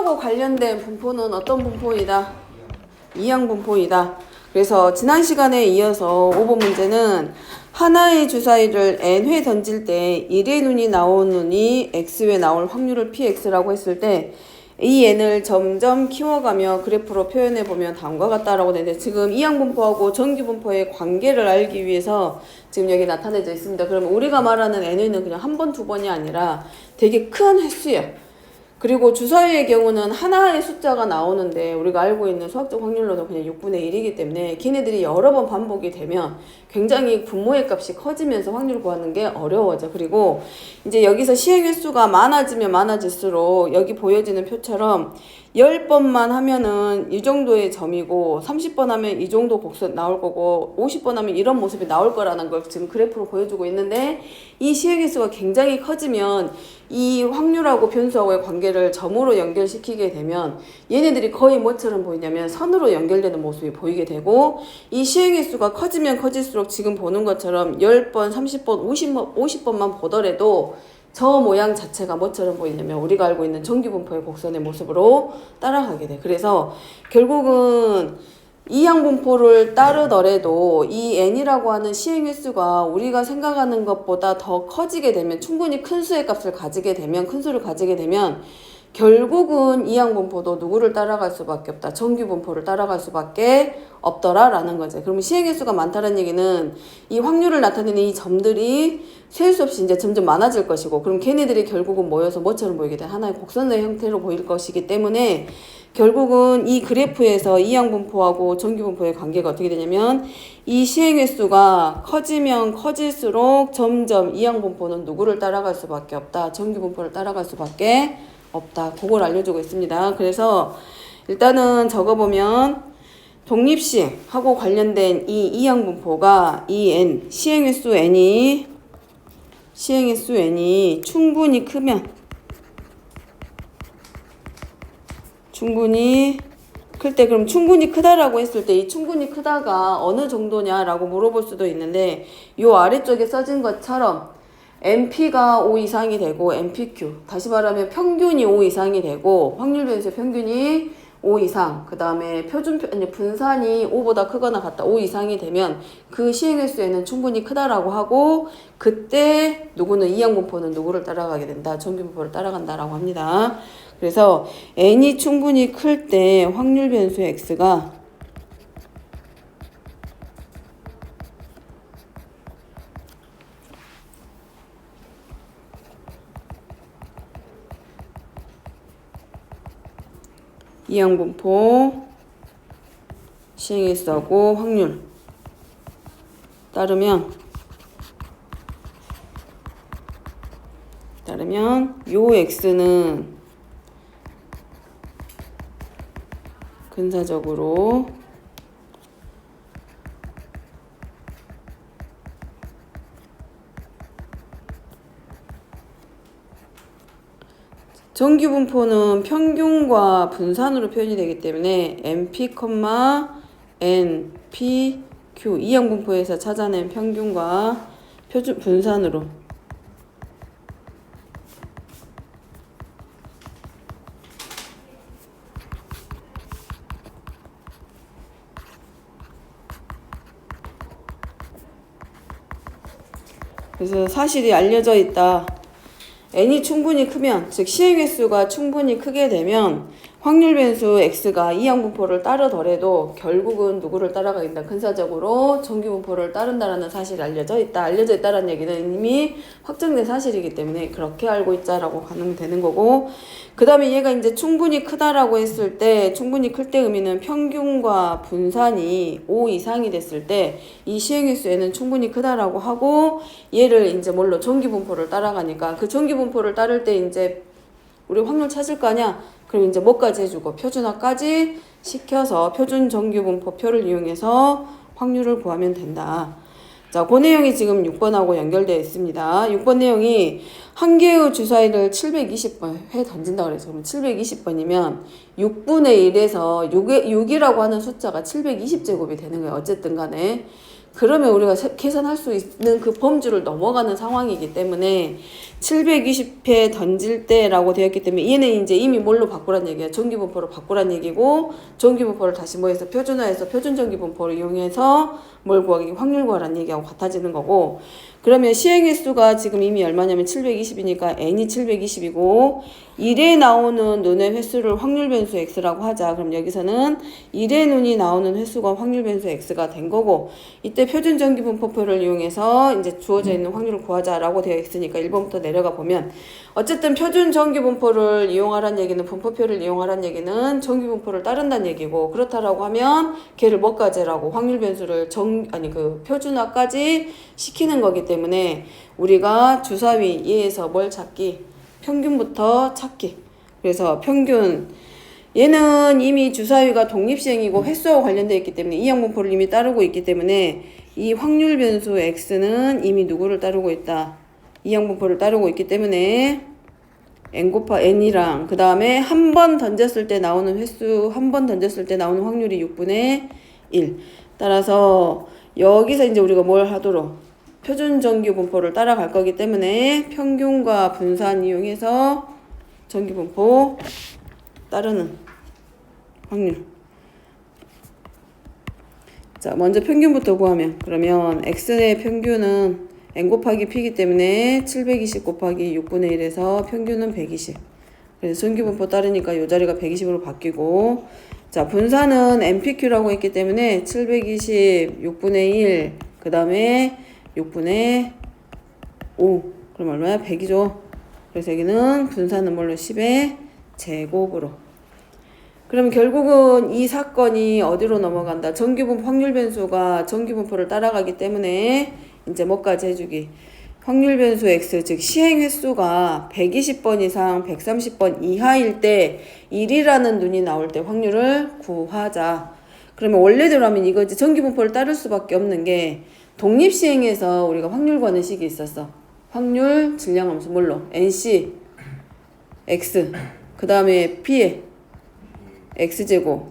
P하고 관련된 분포는 어떤 분포이다? 이항 분포이다. 그래서 지난 시간에 이어서 5번 문제는 하나의 주사위를 n회 던질 때 1의 눈이 나온 눈이 x회 나올 확률을 px라고 했을 때 이 n을 점점 키워가며 그래프로 표현해보면 다음과 같다라고 되는데, 지금 이항 분포하고 정규 분포의 관계를 알기 위해서 지금 여기 나타내져 있습니다. 그러면 우리가 말하는 n회는 그냥 한 번, 두 번이 아니라 되게 큰 횟수예요. 그리고 주사위의 경우는 하나의 숫자가 나오는데 우리가 알고 있는 수학적 확률로는 그냥 6분의 1이기 때문에 걔네들이 여러 번 반복이 되면 굉장히 분모의 값이 커지면서 확률을 구하는 게 어려워져. 그리고 이제 여기서 시행 횟수가 많아지면 많아질수록 여기 보여지는 표처럼 10번만 하면은 이 정도의 점이고 30번 하면 이 정도 곡선 나올 거고 50번 하면 이런 모습이 나올 거라는 걸 지금 그래프로 보여주고 있는데, 이 시행 횟수가 굉장히 커지면 이 확률하고 변수하고의 관계를 점으로 연결시키게 되면 얘네들이 거의 뭐처럼 보이냐면 선으로 연결되는 모습이 보이게 되고, 이 시행 횟수가 커지면 커질수록 지금 보는 것처럼 10번, 30번, 50번만 보더라도 저 모양 자체가 뭐처럼 보이냐면 우리가 알고 있는 정규분포의 곡선의 모습으로 따라가게 돼. 그래서 결국은 이항 분포를 따르더라도 이 n이라고 하는 시행 횟수가 우리가 생각하는 것보다 더 커지게 되면, 충분히 큰 수의 값을 가지게 되면, 큰 수를 가지게 되면 결국은 이항 분포도 누구를 따라갈 수밖에 없다. 정규 분포를 따라갈 수밖에 없더라라는 거죠. 그러면 시행 횟수가 많다는 얘기는 이 확률을 나타내는 이 점들이 셀 수 없이 이제 점점 많아질 것이고, 그럼 걔네들이 결국은 모여서 뭐처럼 보이게 돼? 하나의 곡선의 형태로 보일 것이기 때문에 결국은 이 그래프에서 이항 분포하고 정규 분포의 관계가 어떻게 되냐면, 이 시행 횟수가 커지면 커질수록 점점 이항 분포는 누구를 따라갈 수밖에 없다. 정규 분포를 따라갈 수밖에 없다. 그걸 알려주고 있습니다. 그래서 일단은 적어보면 독립식하고 관련된 이 이항 분포가 이 n, 시행횟수 n이 충분히 크면, 충분히 클 때, 그럼 충분히 크다라고 했을 때 이 충분히 크다가 어느 정도냐라고 물어볼 수도 있는데, 요 아래쪽에 써진 것처럼 NP가 5 이상이 되고 NPQ, 다시 말하면 평균이 5 이상이 되고 확률 변수의 평균이 5 이상, 그 다음에 분산이 5보다 크거나 같다 5 이상이 되면 그 시행횟수에는 충분히 크다라고 하고, 그때 누구는 이항 분포는 누구를 따라가게 된다? 정규 분포를 따라간다라고 합니다. 그래서 n이 충분히 클 때 확률 변수의 x가 이항 분포, 시행횟수하고 확률 따르면 요 x는 근사적으로 정규 분포는 평균과 분산으로 표현이 되기 때문에 NP, NPQ 이항 분포에서 찾아낸 평균과 표준 분산으로 그래서 사실이 알려져 있다. n이 충분히 크면, 즉 시행횟수가 충분히 크게 되면 확률 변수 x가 이항 분포를 따르더라도 결국은 누구를 따라가게 된다? 근사적으로 정규 분포를 따른다라는 사실이 알려져 있다. 알려져 있다라는 얘기는 이미 확정된 사실이기 때문에 그렇게 알고 있자라고 가면 되는 거고, 그 다음에 얘가 이제 충분히 크다라고 했을 때, 충분히 클 때 의미는 평균과 분산이 5 이상이 됐을 때 이 시행횟수에는 충분히 크다라고 하고, 얘를 이제 뭘로? 정규 분포를 따라가니까 그 정규 분포를 따를 때 이제 우리 확률 찾을 거 아니야? 그럼 이제 뭐까지 해주고 표준화까지 시켜서 표준 정규 분포표를 이용해서 확률을 구하면 된다. 자, 그 내용이 지금 6번하고 연결되어 있습니다. 6번 내용이 한 개의 주사위를 720번 회 던진다 그래서, 그러면 720번이면 6분의 1에서 6이라고 하는 숫자가 720제곱이 되는 거예요. 어쨌든 간에. 그러면 우리가 계산할 수 있는 그 범주를 넘어가는 상황이기 때문에 720회 던질 때라고 되었기 때문에 얘는 이제 이미 뭘로 바꾸란 얘기야. 전기분포로 바꾸란 얘기고 전기분포를 다시 뭐해서 표준화해서 표준전기분포를 이용해서 뭘 구하기 확률 구하란 얘기하고 같아지는 거고 그러면 시행횟수가 지금 이미 얼마냐면 720이니까 n이 720이고 1에 나오는 눈의 횟수를 확률 변수 x라고 하자. 그럼 여기서는 1의 눈이 나오는 횟수가 확률 변수 x가 된 거고 이때 표준 전기 분포표를 이용해서 이제 주어져 있는 확률을 구하자라고 되어 있으니까 1번부터 내려가 보면 어쨌든 표준 전기 분포를 이용하란 얘기는 분포표를 이용하란 얘기는 전기 분포를 따른다는 얘기고 그렇다라고 하면 걔를 뭐까지라고 확률 변수를 그 표준화까지 시키는 거기 때문에 우리가 주사위 얘에서 뭘 찾기? 평균부터 찾기. 그래서 평균 얘는 이미 주사위가 독립시행이고 횟수와 관련되어 있기 때문에 이항분포를 이미 따르고 있기 때문에 이 확률 변수 x는 이미 누구를 따르고 있다. 이항분포를 따르고 있기 때문에 n 곱하 n이랑 그 다음에 한 번 던졌을 때 나오는 횟수 한 번 던졌을 때 나오는 확률이 6분의 1 따라서 여기서 이제 우리가 뭘 하도록 표준 전기 분포를 따라갈 거기 때문에 평균과 분산 이용해서 전기 분포 따르는 확률. 자, 먼저 평균부터 구하면 그러면 x의 평균은 n 곱하기 p이기 때문에 720 곱하기 6분의 1에서 평균은 120. 그래서 전기 분포 따르니까 이 자리가 120으로 바뀌고 자, 분산은 npq라고 했기 때문에 720 6분의 1 그 다음에 6분의 5 그럼 얼마야? 100이죠. 그래서 여기는 분산은 뭘로 10의 제곱으로. 그럼 결국은 이 사건이 어디로 넘어간다? 전기분포 확률 변수가 전기분포를 따라가기 때문에 이제 뭐까지 해주기? 확률 변수 x 즉 시행 횟수가 120번 이상 130번 이하일 때 1이라는 눈이 나올 때 확률을 구하자. 그러면 원래대로 하면 이거지 전기분포를 따를 수밖에 없는 게 독립시행에서 우리가 확률 구하는 식이 있었어. 확률 질량함수 뭘로? nc x 그 다음에 p에 x제곱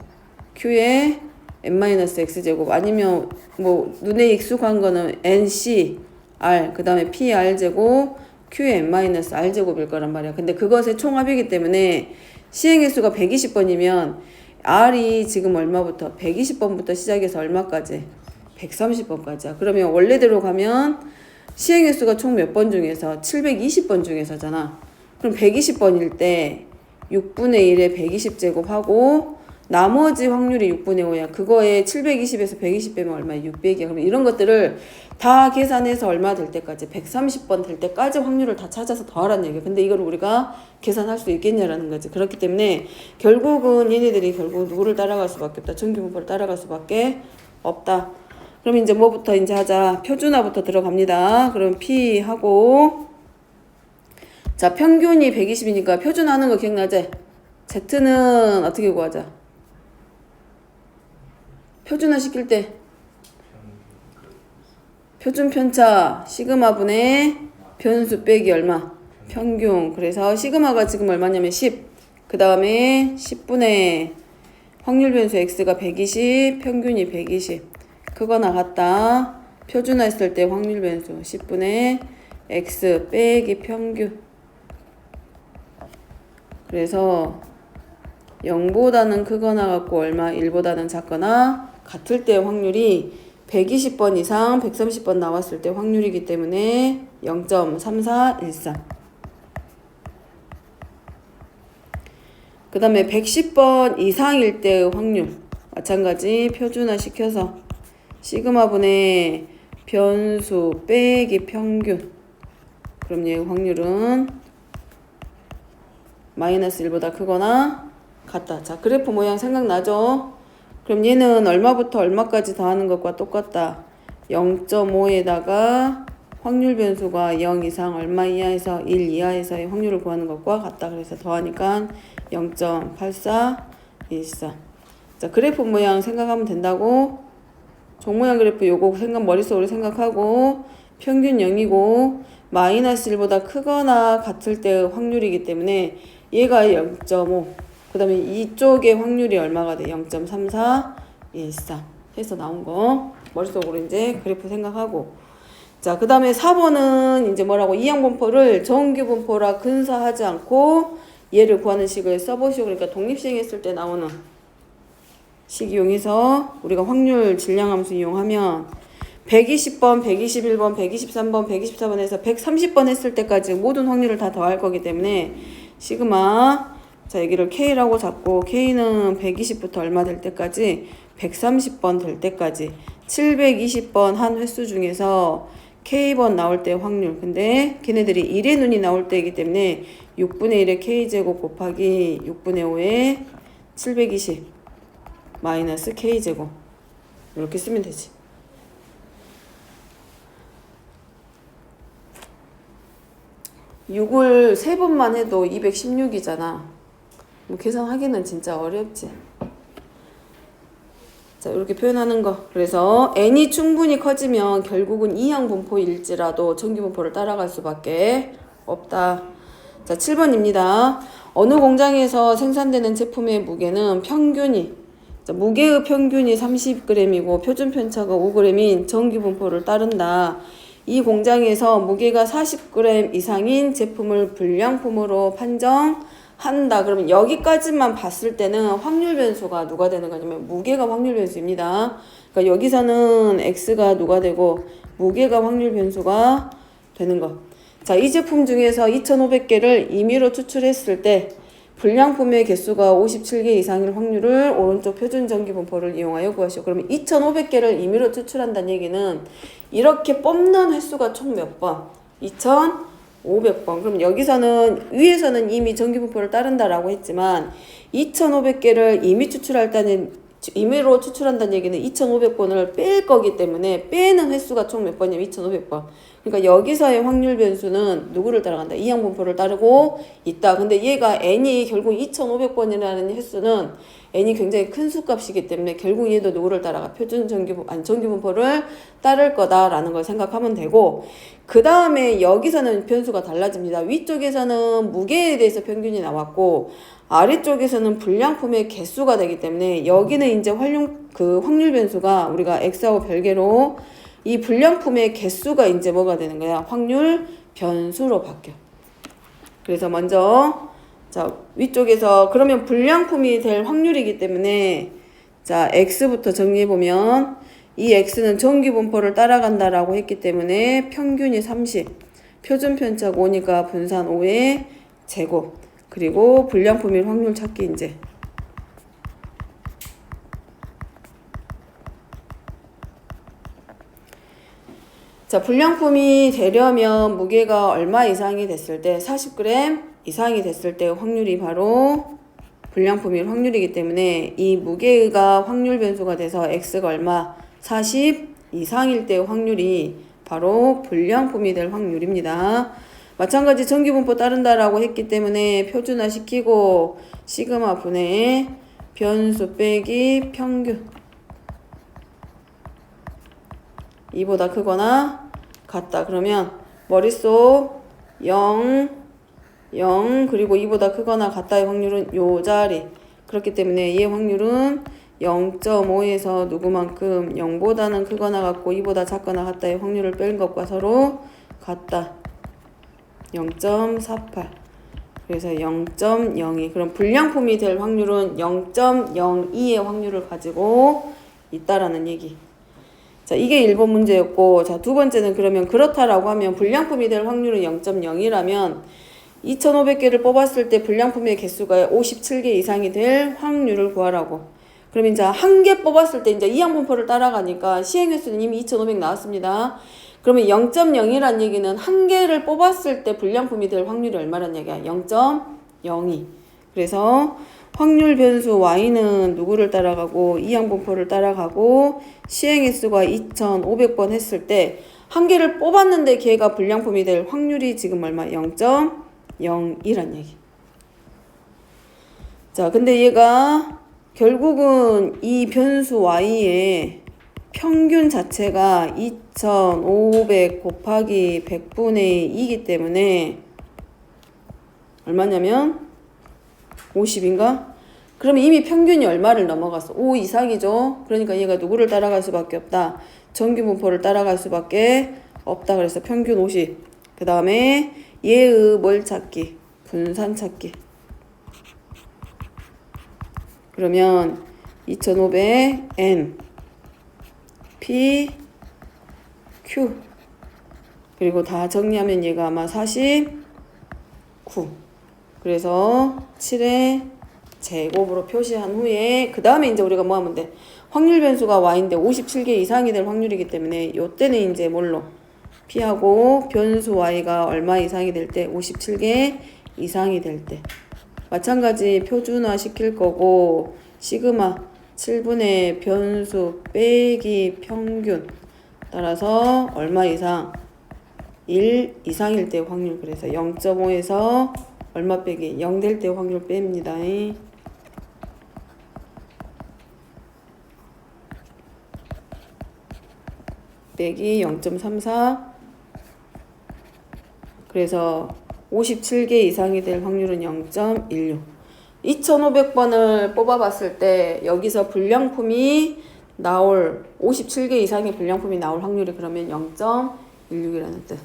q에 n-x제곱 아니면 뭐 눈에 익숙한 거는 nc r 그 다음에 pr제곱 q에 n-r제곱일 거란 말이야. 근데 그것의 총합이기 때문에 시행횟수가 120번이면 r이 지금 얼마부터? 120번부터 시작해서 얼마까지? 130번까지야. 그러면 원래대로 가면 시행횟수가 총 몇 번 중에서 720번 중에서잖아. 그럼 120번일 때 6분의 1에 120제곱하고 나머지 확률이 6분의 5야. 그거에 720에서 120 빼면 얼마야? 600이야. 그럼 이런 것들을 다 계산해서 얼마 될 때까지 130번 될 때까지 확률을 다 찾아서 더하라는 얘기야. 근데 이걸 우리가 계산할 수 있겠냐라는 거지. 그렇기 때문에 결국은 얘네들이 결국 누구를 따라갈 수밖에 없다. 전기분포를 따라갈 수밖에 없다. 그럼 이제 뭐부터 이제 하자. 표준화부터 들어갑니다. 그럼 P 하고 자 평균이 120이니까 표준화하는 거 기억나지? Z는 어떻게 구하자? 표준화 시킬 때 표준 편차 시그마분의 변수 빼기 얼마? 평균. 그래서 시그마가 지금 얼마냐면 10. 그 다음에 10분의 확률 변수 x가 120, 평균이 120. 그거나 같다. 표준화 했을 때 확률 변수 10분의 x 빼기 평균. 그래서 0보다는 크거나 같고 얼마? 1보다는 작거나 같을 때 확률이 120번 이상 130번 나왔을 때 확률이기 때문에 0.3413. 그 다음에 110번 이상일 때의 확률 마찬가지 표준화 시켜서 시그마분의 변수 빼기 평균. 그럼 얘 확률은 마이너스 1보다 크거나 같다. 자, 그래프 모양 생각나죠? 그럼 얘는 얼마부터 얼마까지 더하는 것과 똑같다. 0.5에다가 확률 변수가 0 이상 얼마 이하에서 1 이하에서의 확률을 구하는 것과 같다. 그래서 더하니까 0.8414. 자, 그래프 모양 생각하면 된다고. 종 모양 그래프 요거 머릿속으로 생각하고 평균 0이고 마이너스 1보다 크거나 같을 때의 확률이기 때문에 얘가 0.5. 그 다음에 이쪽의 확률이 얼마가 돼? 0.3414. 해서 나온 거 머릿속으로 이제 그래프 생각하고. 자, 그 다음에 4번은 이제 뭐라고 이항분포를 정규분포라 근사하지 않고 얘를 구하는 식을 써보시고, 그러니까 독립시행 했을 때 나오는 식 이용해서 우리가 확률 질량함수 이용하면 120번, 121번, 123번, 124번에서 130번 했을 때까지 모든 확률을 다 더할 거기 때문에 시그마, 자 여기를 K라고 잡고 K는 120부터 얼마 될 때까지 130번 될 때까지 720번 한 횟수 중에서 K번 나올 때 확률, 근데 걔네들이 1의 눈이 나올 때이기 때문에 6분의 1의 K제곱 곱하기 6분의 5의 720 마이너스 K제곱 이렇게 쓰면 되지. 6을 3번만 해도 216이잖아. 뭐 계산하기는 진짜 어렵지. 자, 이렇게 표현하는 거. 그래서 n이 충분히 커지면 결국은 이항분포일지라도 정규분포를 따라갈 수밖에 없다. 자, 7번입니다. 어느 공장에서 생산되는 제품의 무게는 평균이, 자, 무게의 평균이 30g이고 표준 편차가 5g인 정규분포를 따른다. 이 공장에서 무게가 40g 이상인 제품을 불량품으로 판정한다. 그러면 여기까지만 봤을 때는 확률 변수가 누가 되는 거냐면 무게가 확률 변수입니다. 그러니까 여기서는 x가 누가 되고 무게가 확률 변수가 되는 거. 자, 이 제품 중에서 2,500개를 임의로 추출했을 때 불량품의 개수가 57개 이상일 확률을 오른쪽 표준 정규분포를 이용하여 구하시오. 그러면 2,500개를 임의로 추출한다는 얘기는 이렇게 뽑는 횟수가 총 몇 번? 2,500번. 그럼 여기서는 위에서는 이미 정규분포를 따른다라고 했지만 2,500개를 임의로 추출한다는 얘기는 2,500번을 뺄 거기 때문에 빼는 횟수가 총 몇 번이냐면 2,500번. 그러니까 여기서의 확률 변수는 누구를 따라간다? 이항분포를 따르고 있다. 근데 얘가 n이 결국 2,500번이라는 횟수는 n이 굉장히 큰 수값이기 때문에 결국 얘도 누구를 따라가? 정규분포를 따를 거다라는 걸 생각하면 되고, 그 다음에 여기서는 변수가 달라집니다. 위쪽에서는 무게에 대해서 평균이 나왔고 아래쪽에서는 불량품의 개수가 되기 때문에 여기는 이제 확률 변수가 우리가 x하고 별개로 이 불량품의 개수가 이제 뭐가 되는 거야? 확률 변수로 바뀌어. 그래서 먼저 자, 위쪽에서 그러면 불량품이 될 확률이기 때문에 자, x부터 정리해 보면 이 x는 정규분포를 따라간다라고 했기 때문에 평균이 30, 표준 편차가 5니까 분산 5의 제곱, 그리고 불량품일 확률 찾기 이제. 자, 불량품이 되려면 무게가 얼마 이상이 됐을 때 40g 이상이 됐을 때 확률이 바로 불량품일 확률이기 때문에 이 무게가 확률 변수가 돼서 x가 얼마? 40 이상일 때 확률이 바로 불량품이 될 확률입니다. 마찬가지 정규분포 따른다라고 했기 때문에 표준화 시키고 시그마 분의 변수 빼기 평균 이보다 크거나 같다. 그러면 머릿속 0, 0 그리고 이보다 크거나 같다의 확률은 요 자리. 그렇기 때문에 얘 확률은 0.5에서 누구만큼 0보다는 크거나 같고 이보다 작거나 같다의 확률을 뺀 것과 서로 같다. 0.48. 그래서 0.02. 그럼 불량품이 될 확률은 0.02의 확률을 가지고 있다라는 얘기. 자, 이게 1번 문제였고, 자, 두 번째는 그러면 그렇다라고 하면 불량품이 될 확률은 0.0이라면 2,500개를 뽑았을 때 불량품의 개수가 57개 이상이 될 확률을 구하라고. 그러면 이제 한 개 뽑았을 때 이제 이항분포를 따라가니까 시행횟수는 이미 2,500 나왔습니다. 그러면 0.0이란 얘기는 한 개를 뽑았을 때 불량품이 될 확률이 얼마란 얘기야? 0.02. 그래서 확률 변수 y는 누구를 따라가고 이항분포를 따라가고 시행횟수가 2,500번 했을 때 한 개를 뽑았는데 걔가 불량품이 될 확률이 지금 얼마? 0.02란 얘기. 자, 근데 얘가 결국은 이 변수 y의 평균 자체가 2,500 곱하기 100분의 2이기 때문에 얼마냐면 50인가? 그러면 이미 평균이 얼마를 넘어갔어? 5 이상이죠. 그러니까 얘가 누구를 따라갈 수밖에 없다. 정규 분포를 따라갈 수밖에 없다. 그래서 평균 50. 그 다음에 얘의 뭘 찾기? 분산 찾기. 그러면 2500 N P Q 그리고 다 정리하면 얘가 아마 49. 그래서 7의 제곱으로 표시한 후에 그 다음에 이제 우리가 뭐 하면 돼? 확률 변수가 y인데 57개 이상이 될 확률이기 때문에 요때는 이제 뭘로? p하고 변수 y가 얼마 이상이 될 때? 57개 이상이 될 때. 마찬가지 표준화 시킬 거고 시그마 7분의 변수 빼기 평균 따라서 얼마 이상? 1 이상일 때 확률. 그래서 0.5에서 얼마 빼기? 0 될 때 확률 뺍니다. 빼기 0.34. 그래서 57개 이상이 될 확률은 0.16. 2500번을 뽑아봤을 때 여기서 불량품이 나올 57개 이상의 불량품이 나올 확률이 그러면 0.16이라는 뜻.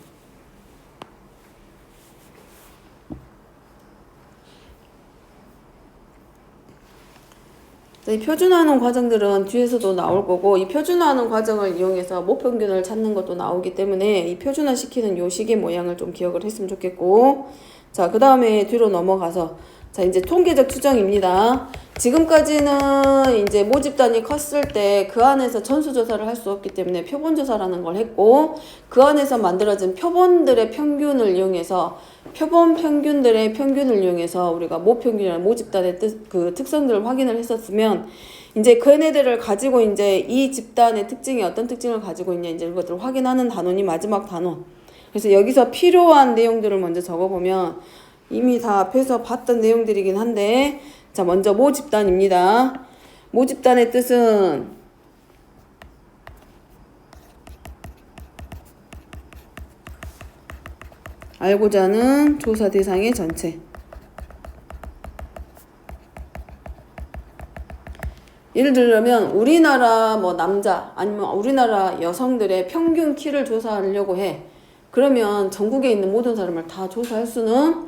이 표준화하는 과정들은 뒤에서도 나올 거고 이 표준화하는 과정을 이용해서 모평균을 찾는 것도 나오기 때문에 이 표준화시키는 요 식의 모양을 좀 기억을 했으면 좋겠고 자, 그 다음에 뒤로 넘어가서 자, 이제 통계적 추정입니다. 지금까지는 이제 모집단이 컸을 때 그 안에서 전수조사를 할 수 없기 때문에 표본조사라는 걸 했고 그 안에서 만들어진 표본들의 평균을 이용해서 표본 평균들의 평균을 이용해서 우리가 모평균이나 모집단의 그 특성들을 확인을 했었으면 이제 걔네들을 가지고 이제 이 집단의 특징이 어떤 특징을 가지고 있냐 이제 이것들을 확인하는 단원이 마지막 단원. 그래서 여기서 필요한 내용들을 먼저 적어보면 이미 다 앞에서 봤던 내용들이긴 한데 자 먼저 모집단입니다. 모집단의 뜻은 알고자 하는 조사 대상의 전체. 예를 들면 우리나라 뭐 남자 아니면 우리나라 여성들의 평균 키를 조사하려고 해. 그러면 전국에 있는 모든 사람을 다 조사할 수는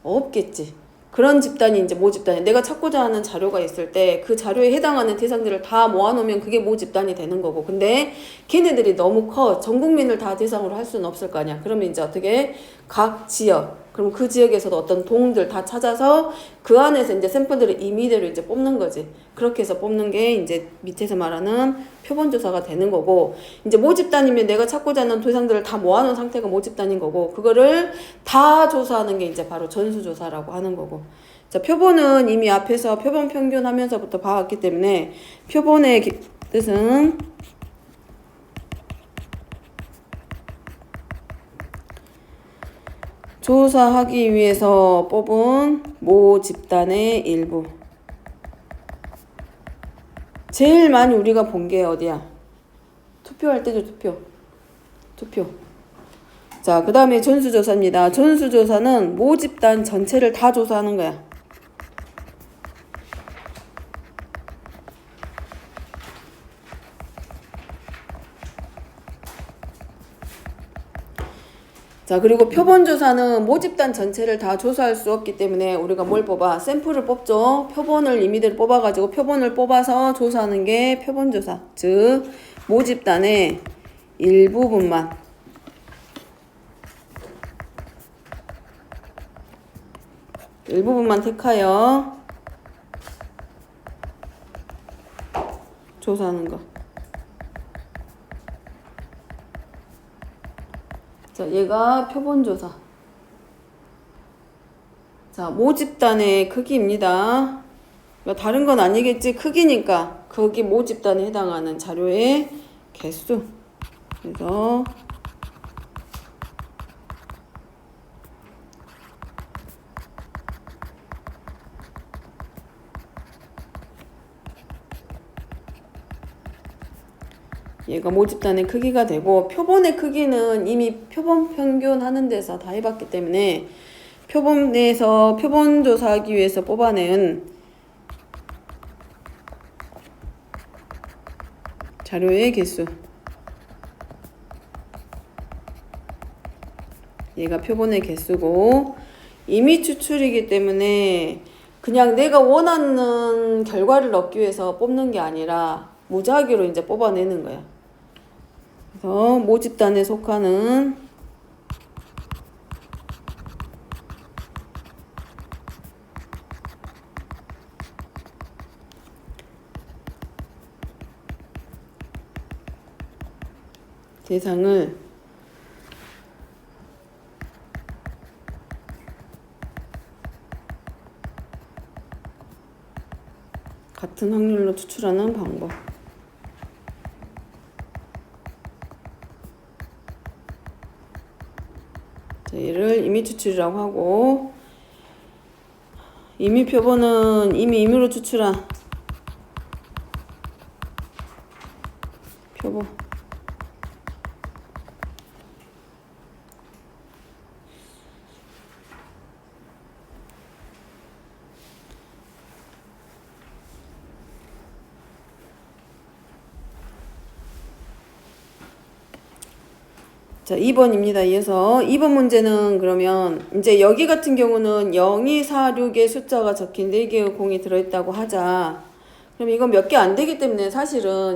없겠지. 그런 집단이 이제 모집단이 내가 찾고자 하는 자료가 있을 때 그 자료에 해당하는 대상들을 다 모아놓으면 그게 모집단이 되는 거고 근데 걔네들이 너무 커 전 국민을 다 대상으로 할 수는 없을 거 아니야. 그러면 이제 어떻게 각 지역 그럼 그 지역에서도 어떤 동들 다 찾아서 그 안에서 이제 샘플들을 임의대로 이제 뽑는 거지. 그렇게 해서 뽑는 게 이제 밑에서 말하는 표본조사가 되는 거고 이제 모집단이면 내가 찾고자 하는 대상들을 다 모아놓은 상태가 모집단인 거고 그거를 다 조사하는 게 이제 바로 전수조사라고 하는 거고 자 표본은 이미 앞에서 표본 평균 하면서부터 봐왔기 때문에 표본의 뜻은 조사하기 위해서 뽑은 모 집단의 일부. 제일 많이 우리가 본 게 어디야? 투표할 때죠, 투표. 자, 그 다음에 전수조사입니다. 전수조사는 모 집단 전체를 다 조사하는 거야. 자, 그리고 표본조사는 모집단 전체를 다 조사할 수 없기 때문에 우리가 뭘 뽑아? 샘플을 뽑죠. 표본을 임의대로 뽑아가지고 표본을 뽑아서 조사하는 게 표본조사. 즉, 모집단의 일부분만. 일부분만 택하여 조사하는 거. 자, 얘가 표본조사. 자, 모집단의 크기입니다. 다른 건 아니겠지. 크기니까 거기 모집단에 해당하는 자료의 개수. 그래서 얘가 모집단의 크기가 되고 표본의 크기는 이미 표본 평균 하는 데서 다 해봤기 때문에 표본 내에서 표본 조사하기 위해서 뽑아낸 자료의 개수. 얘가 표본의 개수고 임의 추출이기 때문에 그냥 내가 원하는 결과를 얻기 위해서 뽑는 게 아니라 무작위로 이제 뽑아내는 거야. 그래서 모집단에 속하는 대상을 같은 확률로 추출하는 방법. 자, 얘를 임의 추출이라고 하고, 임의 표본은 이미 임의로 추출한 표본. 자, 2번입니다. 이어서 2번 문제는 그러면 이제 여기 같은 경우는 0, 2, 4, 6의 숫자가 적힌 4개의 공이 들어있다고 하자. 그럼 이건 몇 개 안 되기 때문에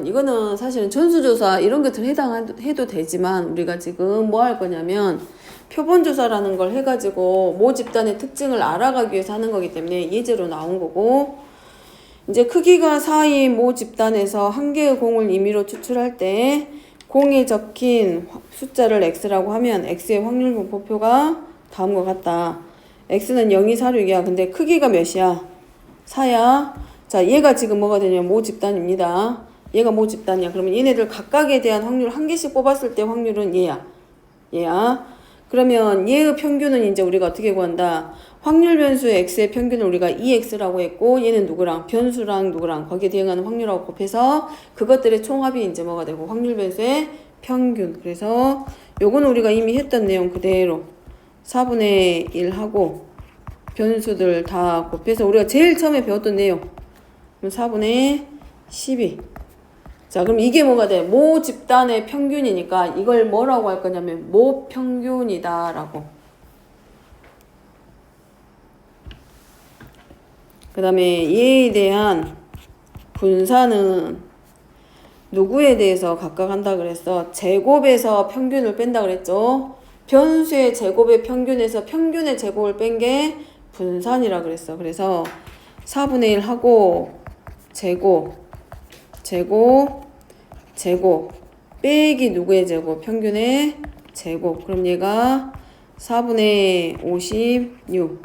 이거는 사실은 전수조사 이런 것들 해도 되지만 우리가 지금 뭐 할 거냐면 표본조사라는 걸 해가지고 모 집단의 특징을 알아가기 위해서 하는 거기 때문에 예제로 나온 거고, 이제 크기가 4인 모 집단에서 한 개의 공을 임의로 추출할 때 공에 적힌 숫자를 x라고 하면 x의 확률 분포표가 다음과 같다. x는 0, 2, 4, 6이야. 근데 크기가 몇이야? 4야. 자, 얘가 지금 뭐가 되냐면 모 집단입니다. 얘가 모 집단이야. 그러면 얘네들 각각에 대한 확률 한 개씩 뽑았을 때 확률은 얘야. 그러면 얘의 평균은 이제 우리가 어떻게 구한다? 확률 변수의 x의 평균을 우리가 2x라고 했고, 얘는 누구랑? 변수랑 누구랑? 거기에 대응하는 확률하고 곱해서 그것들의 총합이 이제 뭐가 되고, 확률 변수의 평균. 그래서 요거는 우리가 이미 했던 내용 그대로 4분의 1 하고, 변수들 다 곱해서 우리가 제일 처음에 배웠던 내용. 그럼 4분의 12. 자, 그럼 이게 뭐가 돼? 모 집단의 평균이니까 이걸 뭐라고 할 거냐면 모 평균이다라고. 그 다음에 얘에 대한 분산은 누구에 대해서 각각 한다 그랬어? 제곱에서 평균을 뺀다 그랬죠? 변수의 제곱의 평균에서 평균의 제곱을 뺀 게 분산이라 그랬어. 그래서 4분의 1 하고 제곱 빼기 누구의 제곱? 평균의 제곱. 그럼 얘가 4분의 56.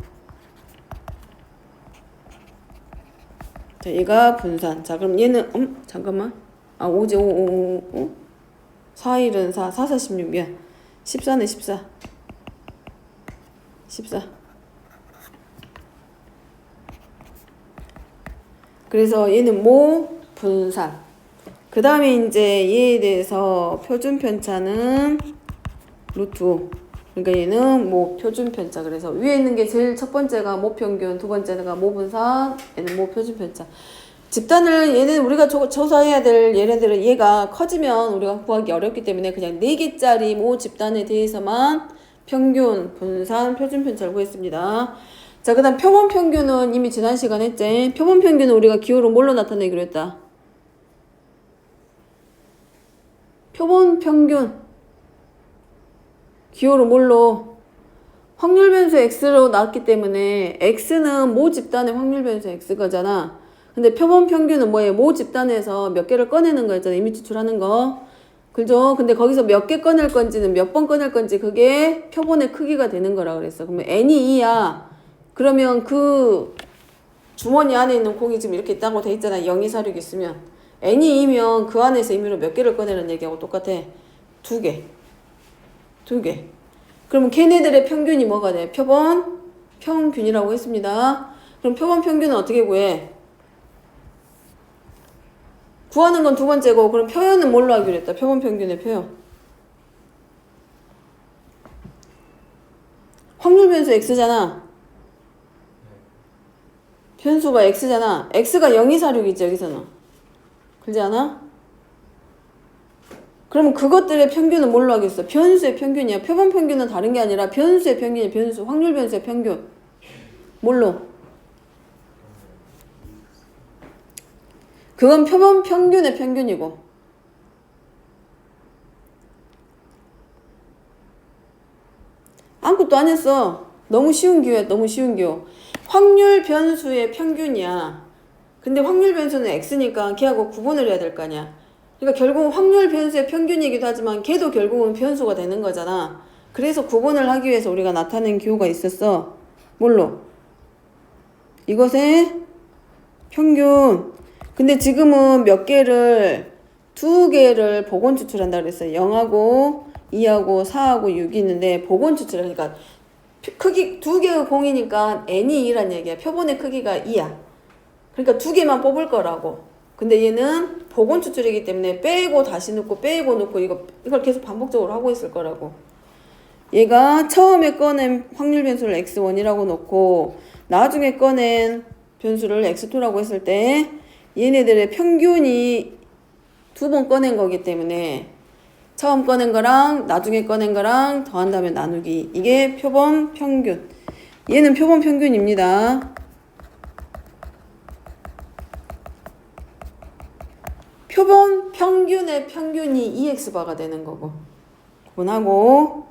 자, 얘가 분산. 자, 그럼 얘는 잠깐만. 5지 5. 4, 1은 4. 4, 46. 미안. 14네 14. 그래서 얘는 모 분산. 그 다음에 이제 얘에 대해서 표준 편차는 루트 5. 그러니까 얘는 모 표준 편차. 그래서 위에 있는 게 제일 첫 번째가 모 평균, 두 번째가 모 분산, 얘는 모 표준 편차. 집단을 얘는 우리가 조사해야 될 얘네들은 얘가 커지면 우리가 구하기 어렵기 때문에 그냥 4개짜리 모 집단에 대해서만 평균, 분산, 표준 편차를 구했습니다. 자, 그 다음 표본 평균은 이미 지난 시간 했지. 표본 평균은 우리가 기호로 뭘로 나타내기로 했다? 표본 평균 기호로 뭘로? 확률 변수 x로 나왔기 때문에 x는 모 집단의 확률 변수 x거잖아. 근데 표본 평균은 뭐예요? 모 집단에서 몇 개를 꺼내는 거였잖아. 임의 추출하는 거. 그죠? 근데 거기서 몇 개 꺼낼 건지는 몇 번 꺼낼 건지 그게 표본의 크기가 되는 거라 그랬어. 그러면 n이 2야. 그러면 그 주머니 안에 있는 공이 지금 이렇게 있다고 돼 있잖아. 0, 2, 4, 6 있으면. n이 2면 그 안에서 임의로 몇 개를 꺼내는 얘기하고 똑같아. 2개. 그러면 걔네들의 평균이 뭐가 돼? 표본 평균이라고 했습니다. 그럼 표본 평균은 어떻게 구해? 구하는 건 두 번째고, 그럼 표현은 뭘로 하기로 했다? 표본 평균의 표현. 확률 변수 x잖아. 변수가 x잖아. x가 0, 2, 4, 6이지 여기서는. 그렇지 않아? 그러면 그것들의 평균은 뭘로 하겠어? 변수의 평균이야. 표본 평균은 다른 게 아니라 변수의 평균이야. 변수. 확률 변수의 평균. 뭘로? 그건 표본 평균의 평균이고. 아무것도 안 했어. 너무 쉬운 기호야. 너무 쉬운 기호. 확률 변수의 평균이야. 근데 확률 변수는 x니까 걔하고 구분을 해야 될 거 아니야. 그러니까 결국은 확률 변수의 평균이기도 하지만 걔도 결국은 변수가 되는 거잖아. 그래서 구분을 하기 위해서 우리가 나타낸 기호가 있었어. 뭘로? 이것의 평균. 근데 지금은 몇 개를, 두 개를 복원 추출한다 그랬어요. 0하고 2하고 4하고 6이 있는데 복원 추출. 그러니까 크기 두 개의 공이니까 n이 2란 얘기야. 표본의 크기가 2야. 그러니까 두 개만 뽑을 거라고. 근데 얘는 복원 추출이기 때문에 빼고 다시 넣고 빼고 넣고 이걸 계속 반복적으로 하고 있을 거라고. 얘가 처음에 꺼낸 확률 변수를 x1이라고 놓고 나중에 꺼낸 변수를 x2라고 했을 때 얘네들의 평균이 두 번 꺼낸 거기 때문에 처음 꺼낸 거랑 나중에 꺼낸 거랑 더한 다음에 나누기. 이게 표본 평균. 얘는 표본 평균입니다. 표본 평균의 평균이 2x바가 되는 거고. 구분하고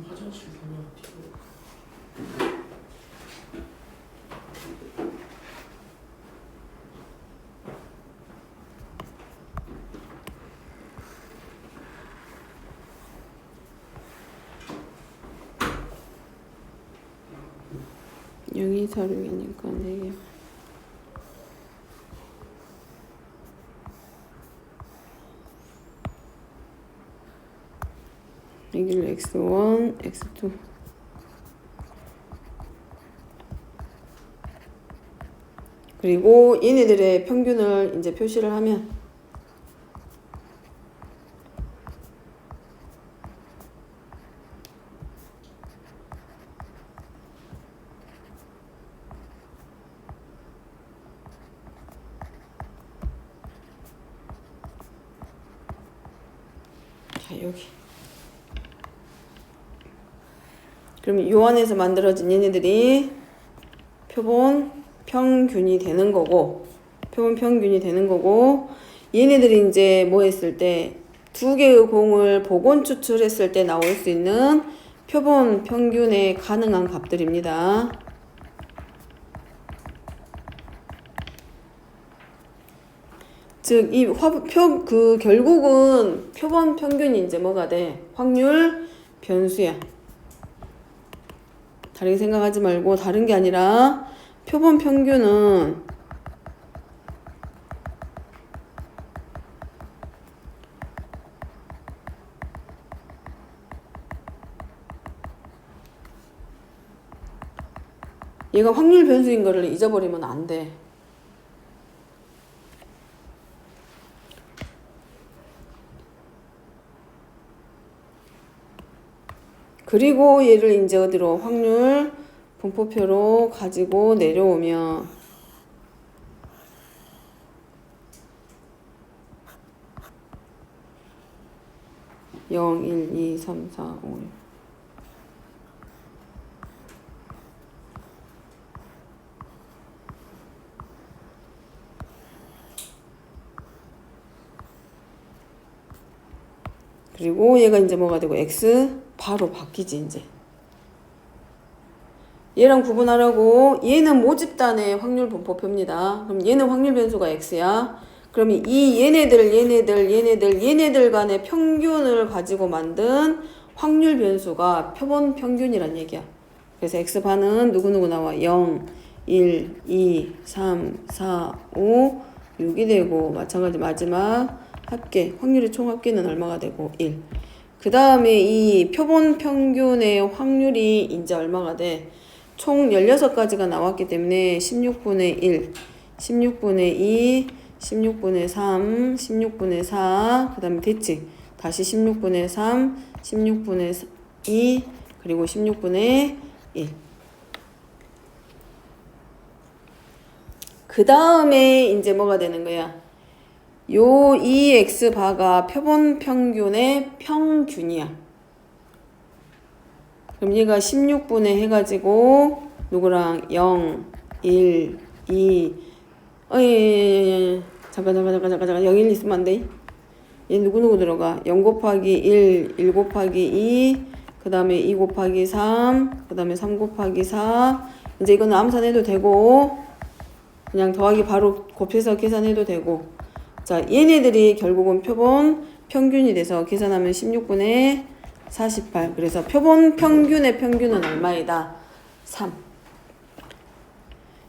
화장실 다녀왔대요. 영이 사륙이니까 4개. 여기를 x1, x2. 그리고 얘네들의 평균을 이제 표시를 하면 자, 여기. 그러면 요 안에서 만들어진 얘네들이 표본 평균이 되는 거고, 표본 평균이 되는 거고, 얘네들이 이제 뭐 했을 때, 두 개의 공을 복원 추출했을 때 나올 수 있는 표본 평균에 가능한 값들입니다. 즉, 결국은 표본 평균이 이제 뭐가 돼? 확률 변수야. 다르게 생각하지 말고, 다른 게 아니라, 표본 평균은 얘가 확률 변수인 거를 잊어버리면 안 돼. 그리고 얘를 이제 어디로 확률 분포표로 가지고 내려오면 (0, 1, 2, 3, 4, 5) 그리고 얘가 이제 뭐가 되고 x 바로 바뀌지 이제. 얘랑 구분하라고. 얘는 모집단의 확률 분포표입니다. 그럼 얘는 확률 변수가 x야. 그러면 이 얘네들 간의 평균을 가지고 만든 확률 변수가 표본 평균이란 얘기야. 그래서 x반은 누구누구 나와? 0, 1, 2, 3, 4, 5, 6이 되고, 마찬가지 마지막 합계, 확률의 총 합계는 얼마가 되고? 1. 그 다음에 이 표본 평균의 확률이 이제 얼마가 돼? 총 16가지가 나왔기 때문에 16분의 1. 16분의 2, 16분의 3, 16분의 4, 그 다음에 됐지? 다시 16분의 3, 16분의 2, 그리고 16분의 1. 그 다음에 이제 뭐가 되는 거야? 요 2x바가 표본 평균의 평균이야. 그럼 얘가 16분의 해가지고 누구랑 0, 1, 2 잠깐 0, 1 있으면 안 돼? 얘 누구 들어가? 0 곱하기 1, 1 곱하기 2, 그 다음에 2 곱하기 3, 그 다음에 3 곱하기 4. 이제 이거는 암산해도 되고 그냥 더하기 바로 곱해서 계산해도 되고. 자, 얘네들이 결국은 표본 평균이 돼서 계산하면 16분의 48. 그래서 표본 평균의 평균은 얼마이다? 3.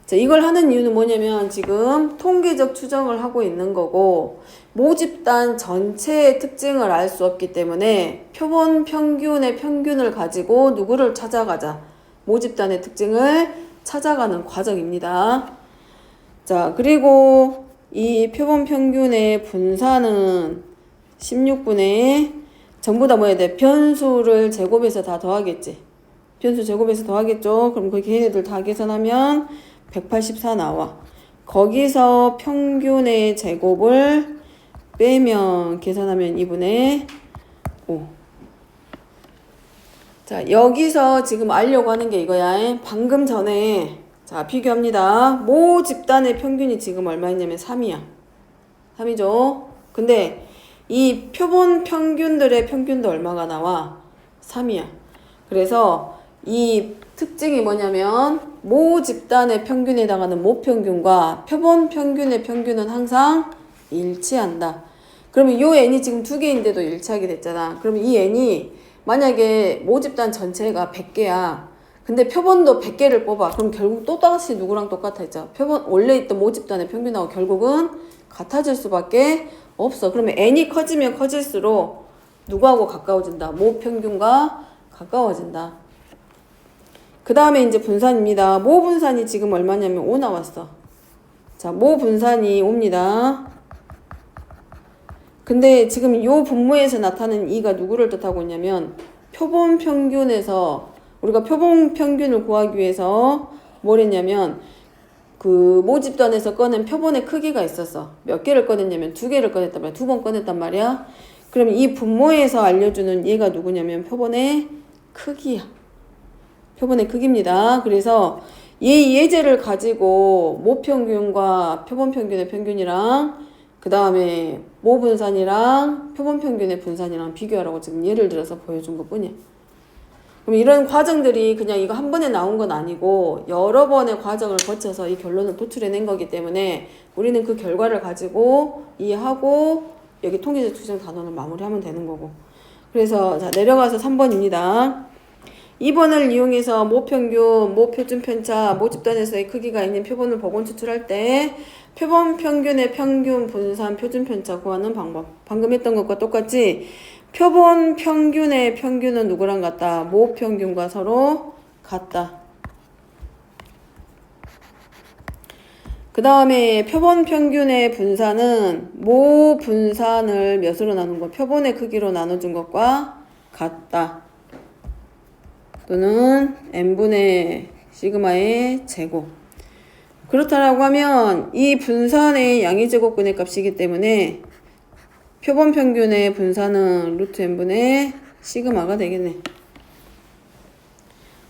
자, 이걸 하는 이유는 뭐냐면 지금 통계적 추정을 하고 있는 거고 모집단 전체의 특징을 알 수 없기 때문에 표본 평균의 평균을 가지고 누구를 찾아가자. 모집단의 특징을 찾아가는 과정입니다. 자, 그리고 이 표본 평균의 분산은 16분의 전부 다 뭐 해야 돼? 변수를 제곱해서 다 더하겠지. 변수 제곱해서 더하겠죠. 그럼 그 걔네들 다 계산하면 184 나와. 거기서 평균의 제곱을 빼면 계산하면 2분의 5. 자, 여기서 지금 알려고 하는 게 이거야. 방금 전에 자, 비교합니다. 모 집단의 평균이 지금 얼마였냐면 3이야. 3이죠. 근데 이 표본 평균들의 평균도 얼마가 나와? 3이야. 그래서 이 특징이 뭐냐면 모 집단의 평균에 해당하는 모평균과 표본 평균의 평균은 항상 일치한다. 그러면 요 n이 지금 2개인데도 일치하게 됐잖아. 그러면 이 n이 만약에 모 집단 전체가 100개야. 근데 표본도 100개를 뽑아. 그럼 결국 또 다시 누구랑 똑같아 있죠. 표본 원래 있던 모집단의 평균하고 결국은 같아질 수밖에 없어. 그러면 n이 커지면 커질수록 누구하고 가까워진다. 모평균과 가까워진다. 그 다음에 이제 분산입니다. 모 분산이 지금 얼마냐면 5 나왔어. 자, 모 분산이 5입니다. 근데 지금 요 분모에서 나타나는 2가 누구를 뜻하고 있냐면 표본 평균에서 우리가 표본 평균을 구하기 위해서 뭘 했냐면 그 모집단에서 꺼낸 표본의 크기가 있었어. 몇 개를 꺼냈냐면 2개를 꺼냈단 말이야. 2번 꺼냈단 말이야. 그러면 이 분모에서 알려주는 얘가 누구냐면 표본의 크기야. 표본의 크기입니다. 그래서 이 예제를 가지고 모평균과 표본 평균의 평균이랑 그 다음에 모분산이랑 표본 평균의 분산이랑 비교하라고 지금 예를 들어서 보여준 것 뿐이야. 그럼 이런 과정들이 그냥 이거 한 번에 나온 건 아니고 여러 번의 과정을 거쳐서 이 결론을 도출해낸 거기 때문에 우리는 그 결과를 가지고 이해하고 여기 통계적 추정 단원을 마무리하면 되는 거고. 그래서 자 내려가서 3번입니다. 2번을 이용해서 모평균, 모표준 편차, 모집단에서의 크기가 있는 표본을 복원 추출할 때 표본 평균의 평균, 분산, 표준 편차 구하는 방법. 방금 했던 것과 똑같이 표본 평균의 평균은 누구랑 같다? 모평균과 서로 같다. 그 다음에 표본 평균의 분산은 모 분산을 몇으로 나눈 것? 표본의 크기로 나눠준 것과 같다. 또는 n분의 시그마의 제곱. 그렇다라고 하면 이 분산의 양의 제곱근의 값이기 때문에 표본 평균의 분산은 루트 n분의 시그마가 되겠네.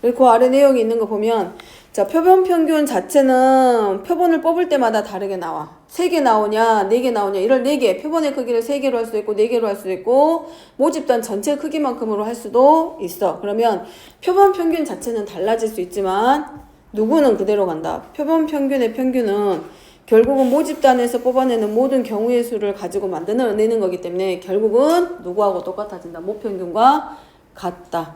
그리고 그 아래 내용이 있는 거 보면 자 표본 평균 자체는 표본을 뽑을 때마다 다르게 나와. 3개 나오냐 4개 나오냐 이럴 4개 표본의 크기를 3개로 할 수도 있고 4개로 할 수도 있고 모집단 전체 크기만큼으로 할 수도 있어. 그러면 표본 평균 자체는 달라질 수 있지만 누구는 그대로 간다. 표본 평균의 평균은 결국은 모집단에서 뽑아내는 모든 경우의 수를 가지고 만들어내는 거기 때문에 결국은 누구하고 똑같아진다. 모평균과 같다.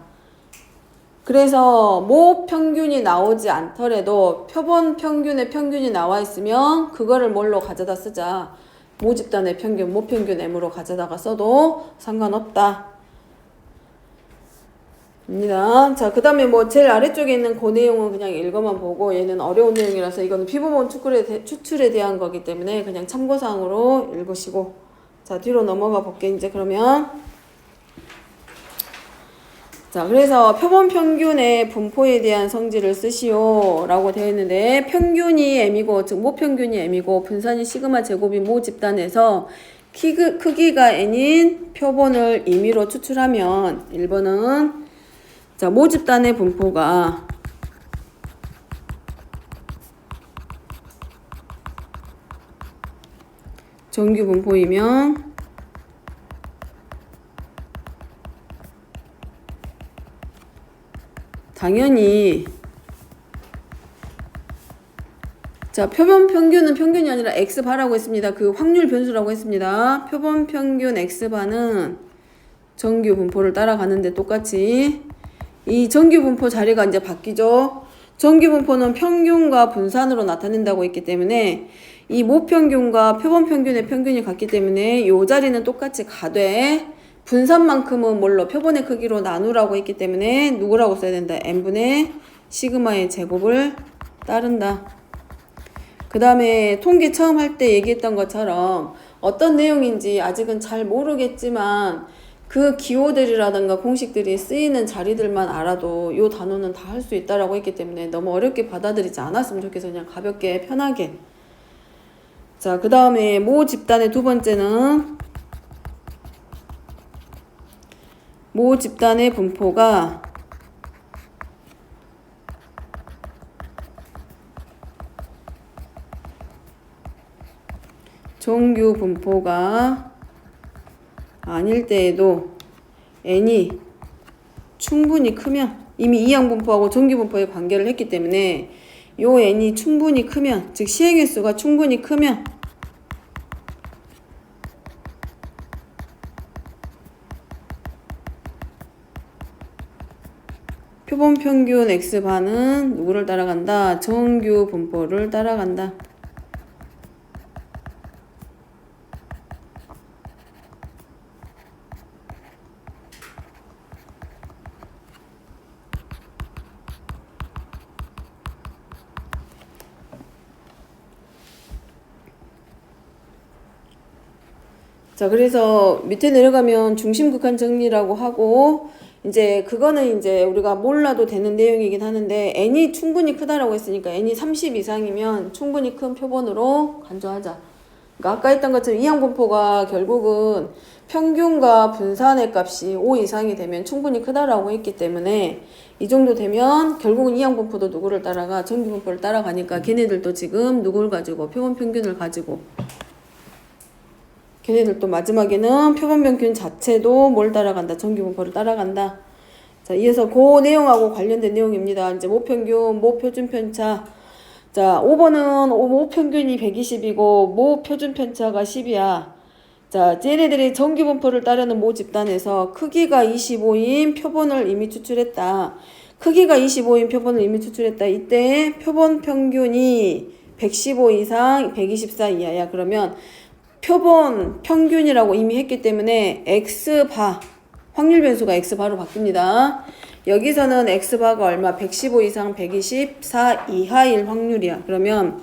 그래서 모평균이 나오지 않더라도 표본 평균의 평균이 나와 있으면 그거를 뭘로 가져다 쓰자. 모집단의 평균, 모평균 M으로 가져다가 써도 상관없다. 입니다. 자, 그 다음에 뭐 제일 아래쪽에 있는 그 내용은 그냥 읽어만 보고 얘는 어려운 내용이라서 이거는 피부본 추출에 대한 거기 때문에 그냥 참고사항으로 읽으시고 자, 뒤로 넘어가 볼게. 이제 그러면 자, 그래서 표본 평균의 분포에 대한 성질을 쓰시오 라고 되어 있는데 평균이 m이고 즉 모평균이 m이고 분산이 시그마 제곱인 모 집단에서 크기가 n인 표본을 임의로 추출하면 1번은 자, 모 집단의 분포가 정규 분포이면 당연히 자, 표본 평균은 평균이 아니라 x바라고 했습니다. 그 확률 변수라고 했습니다. 표본 평균 x바는 정규 분포를 따라가는데 똑같이 이 정규 분포 자리가 이제 바뀌죠. 정규 분포는 평균과 분산으로 나타낸다고 했기 때문에 이 모평균과 표본 평균의 평균이 같기 때문에 이 자리는 똑같이 가되 분산만큼은 뭘로 표본의 크기로 나누라고 했기 때문에 누구라고 써야 된다. n분의 시그마의 제곱을 따른다. 그 다음에 통계 처음 할 때 얘기했던 것처럼 어떤 내용인지 아직은 잘 모르겠지만 그 기호들이라든가 공식들이 쓰이는 자리들만 알아도 이 단어는 다 할 수 있다라고 했기 때문에 너무 어렵게 받아들이지 않았으면 좋겠어. 그냥 가볍게 편하게. 자, 그 다음에 모 집단의 두 번째는 모 집단의 분포가 정규 분포가 아닐 때에도 n이 충분히 크면 이미 이항 분포하고 정규 분포의 관계를 했기 때문에 요 n이 충분히 크면 즉 시행의 수가 충분히 크면 표본 평균 x반은 누구를 따라간다? 정규 분포를 따라간다. 자, 그래서 밑에 내려가면 중심극한 정리라고 하고 이제 그거는 이제 우리가 몰라도 되는 내용이긴 하는데 n이 충분히 크다라고 했으니까 n이 30 이상이면 충분히 큰 표본으로 간주하자. 그러니까 아까 했던 것처럼 이항분포가 결국은 평균과 분산의 값이 5 이상이 되면 충분히 크다라고 했기 때문에 이 정도 되면 결국은 이항분포도 누구를 따라가? 정규분포를 따라가니까 걔네들도 지금 누구를 가지고? 표본 평균을 가지고 걔네들도 마지막에는 표본 평균 자체도 뭘 따라간다? 정규 분포를 따라간다. 자, 이어서 그 내용하고 관련된 내용입니다. 이제 모평균, 모표준 편차. 자, 5번은 모평균이 120이고 모표준 편차가 10이야. 자, 얘네들이 정규 분포를 따르는 모 집단에서 크기가 25인 표본을 이미 추출했다. 크기가 25인 표본을 이미 추출했다. 이때 표본 평균이 115 이상, 124 이하야. 그러면 표본 평균이라고 이미 했기 때문에 x바 확률 변수가 x바로 바뀝니다. 여기서는 x바가 얼마? 115 이상 124 이하일 확률이야. 그러면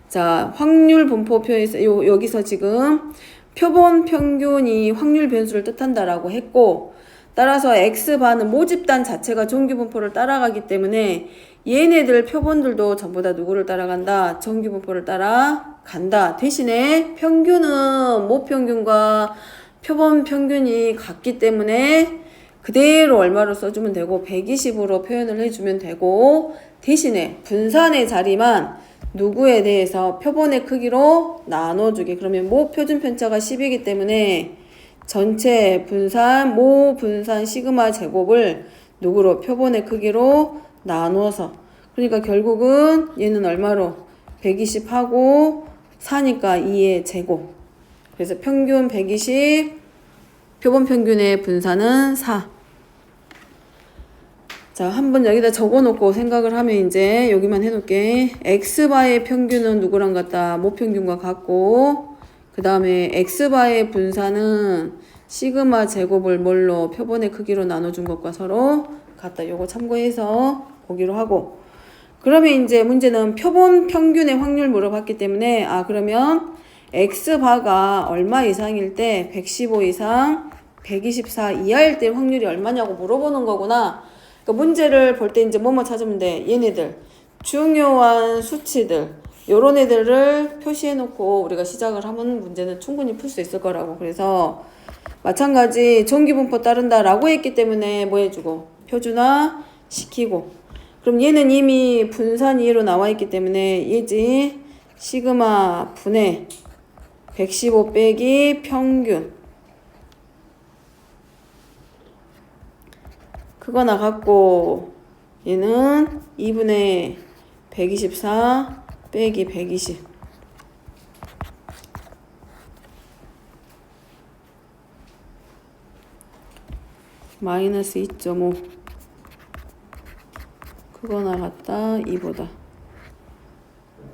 자, 확률 분포표에서 여기서 지금 표본 평균이 확률 변수를 뜻한다라고 했고 따라서 x바는 모집단 자체가 정규 분포를 따라가기 때문에 얘네들 표본들도 전부 다 누구를 따라간다? 정규 분포를 따라간다. 대신에 평균은 모평균과 표본 평균이 같기 때문에 그대로 얼마로 써주면 되고 120으로 표현을 해주면 되고 대신에 분산의 자리만 누구에 대해서 표본의 크기로 나눠주기. 그러면 모 표준 편차가 10이기 때문에 전체 분산 모 분산 시그마 제곱을 누구로? 표본의 크기로 나눠서 그러니까 결국은 얘는 얼마로? 120하고 4니까 2의 제곱. 그래서 평균 120 표본 평균의 분산은 4. 자, 한번 여기다 적어놓고 생각을 하면 이제 여기만 해놓을게. x바의 평균은 누구랑 같다? 모평균과 같고 그 다음에 x바의 분산은 시그마 제곱을 뭘로? 표본의 크기로 나눠준 것과 서로 같다. 요거 참고해서 보기로 하고. 그러면 이제 문제는 표본 평균의 확률 물어봤기 때문에 그러면 X바가 얼마 이상일 때 115 이상 124 이하일 때 확률이 얼마냐고 물어보는 거구나. 그러니까 문제를 볼 때 이제 뭐뭐 찾으면 돼. 얘네들 중요한 수치들 요런 애들을 표시해 놓고 우리가 시작을 하면 문제는 충분히 풀 수 있을 거라고. 그래서 마찬가지 정기분포 따른다 라고 했기 때문에 뭐 해주고 표준화 시키고. 그럼 얘는 이미 분산 이해로 나와 있기 때문에 얘지 시그마 분의 115 빼기 평균 그거나 갖고 얘는 2분의 124 빼기 120 마이너스 2.5 그거나 같다 2보다.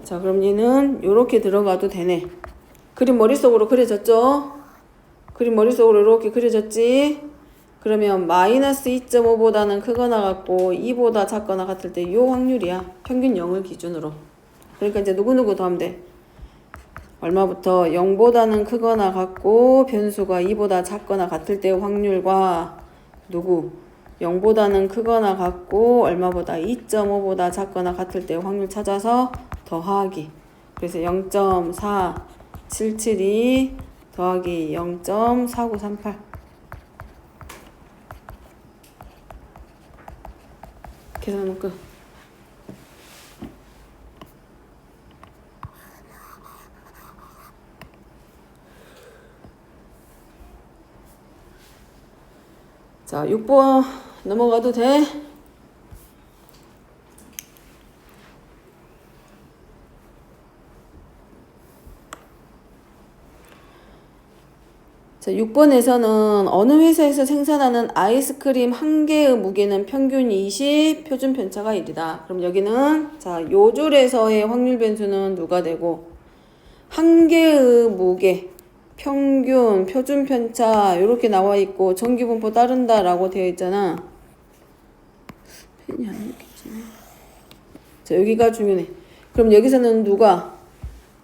자 그럼 얘는 요렇게 들어가도 되네. 그림 머릿속으로 그려졌죠? 그림 머릿속으로 이렇게 그려졌지? 그러면 마이너스 2.5보다는 크거나 같고 2보다 작거나 같을 때 요 확률이야. 평균 0을 기준으로. 그러니까 이제 누구누구 더하면 돼. 얼마부터 0보다는 크거나 같고 변수가 2보다 작거나 같을 때의 확률과 누구 0보다는 크거나 같고 얼마보다 2.5보다 작거나 같을 때의 확률 찾아서 더하기. 그래서 0.4772 더하기 0.4938 계산은 끝. 자, 6번 넘어가도 돼? 자, 6번에서는 어느 회사에서 생산하는 아이스크림 한 개의 무게는 평균 20, 표준 편차가 1이다. 그럼 여기는 자, 요 줄에서의 확률 변수는 누가 되고 한 개의 무게 평균, 표준 편차 이렇게 나와 있고 정기분포 따른다 라고 되어 있잖아. 펜이 안 읽히지. 자 여기가 중요해. 그럼 여기서는 누가?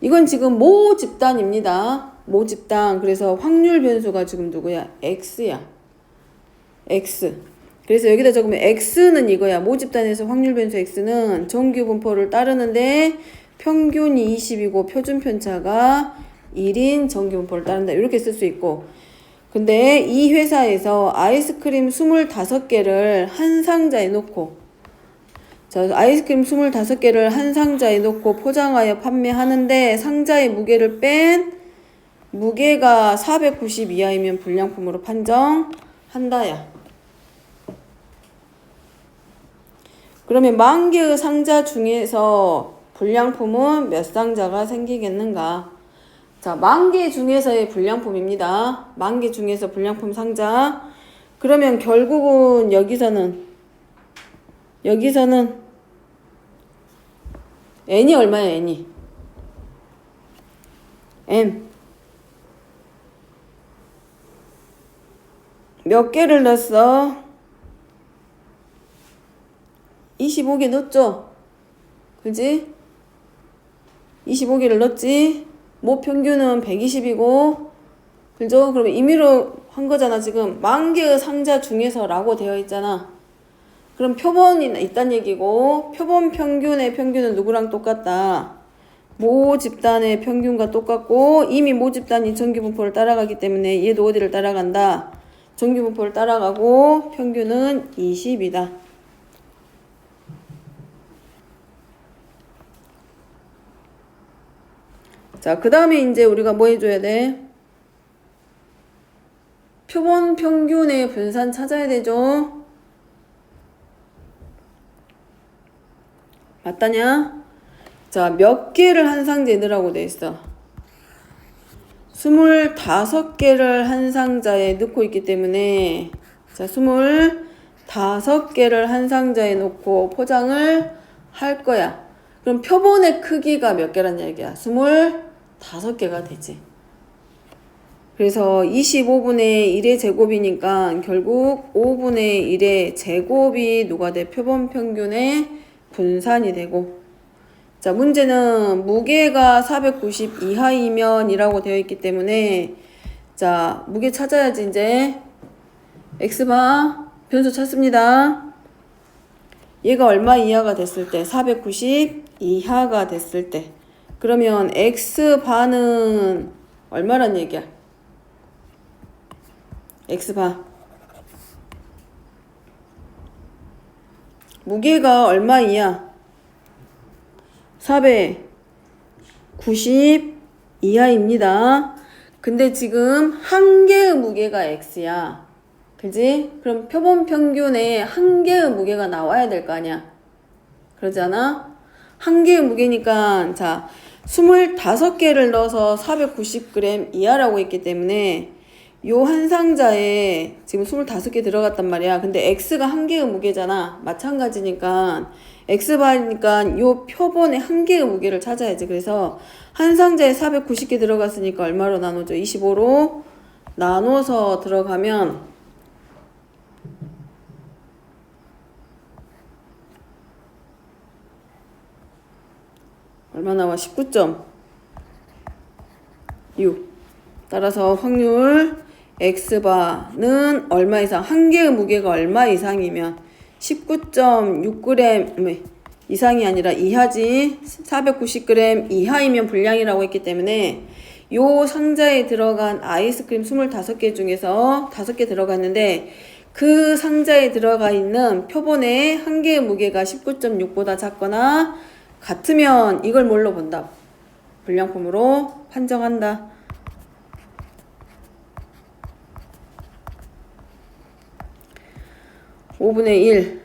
이건 지금 모 집단입니다. 모 집단. 그래서 확률 변수가 지금 누구야? X야. X. 그래서 여기다 적으면 X는 이거야. 모 집단에서 확률 변수 X는 정기분포를 따르는데 평균이 20이고 표준 편차가 1인 정기분포를 따른다. 이렇게 쓸 수 있고. 근데 이 회사에서 아이스크림 25개를 한 상자에 놓고 자, 아이스크림 25개를 한 상자에 놓고 포장하여 판매하는데 상자의 무게를 뺀 무게가 490 이하이면 불량품으로 판정한다야. 그러면 10,000개의 상자 중에서 불량품은 몇 상자가 생기겠는가? 자, 10,000개 중에서의 불량품입니다. 10,000개 중에서 불량품 상자. 그러면 결국은 여기서는 n이 얼마야, n이? n. 몇 개를 넣었어? 25개 넣었죠? 그지? 25개를 넣었지? 모 평균은 120이고, 그죠? 그러면 임의로 한 거잖아, 지금. 10,000개의 상자 중에서 라고 되어 있잖아. 그럼 표본이 있단 얘기고, 표본 평균의 평균은 누구랑 똑같다? 모 집단의 평균과 똑같고, 이미 모 집단이 정기분포를 따라가기 때문에 얘도 어디를 따라간다? 정기분포를 따라가고, 평균은 20이다. 자, 그 다음에 이제 우리가 뭐 해줘야 돼? 표본 평균의 분산 찾아야 되죠? 맞다냐? 자, 몇 개를 한 상자에 넣으라고 돼 있어? 25개를 한 상자에 넣고 있기 때문에 자, 25개를 한 상자에 놓고 포장을 할 거야. 그럼 표본의 크기가 몇 개란 얘기야? 25개가 되지. 그래서 25분의 1의 제곱이니까 결국 5분의 1의 제곱이 누가 돼? 표본 평균의 분산이 되고. 자, 문제는 무게가 490 이하이면 이라고 되어 있기 때문에 자, 무게 찾아야지 이제. x바 변수 찾습니다. 얘가 얼마 이하가 됐을 때? 490 이하가 됐을 때. 그러면 x바는 얼마란 얘기야? x바. 무게가 얼마 이하? 490 이하입니다. 근데 지금 한 개의 무게가 x야. 그지? 그럼 표본 평균에 한 개의 무게가 나와야 될 거 아니야. 그러지 않아? 한 개의 무게니까 자 25개를 넣어서 490g 이하라고 했기 때문에 요 한 상자에 지금 25개 들어갔단 말이야. 근데 x가 한 개의 무게잖아. 마찬가지니까 x바니까 요 표본의 한 개의 무게를 찾아야지. 그래서 한 상자에 490개 들어갔으니까 얼마로 나누죠? 25로 나눠서 들어가면 얼마 나와? 19.6. 따라서 확률 x바는 얼마 이상? 한 개의 무게가 얼마 이상이면 19.6g 이상이 아니라 이하지. 490g 이하이면 불량이라고 했기 때문에 요 상자에 들어간 아이스크림 25개 중에서 5개 들어갔는데 그 상자에 들어가 있는 표본의 한 개의 무게가 19.6보다 작거나 같으면 이걸 뭘로 본다? 불량품으로 판정한다. (5분의 1)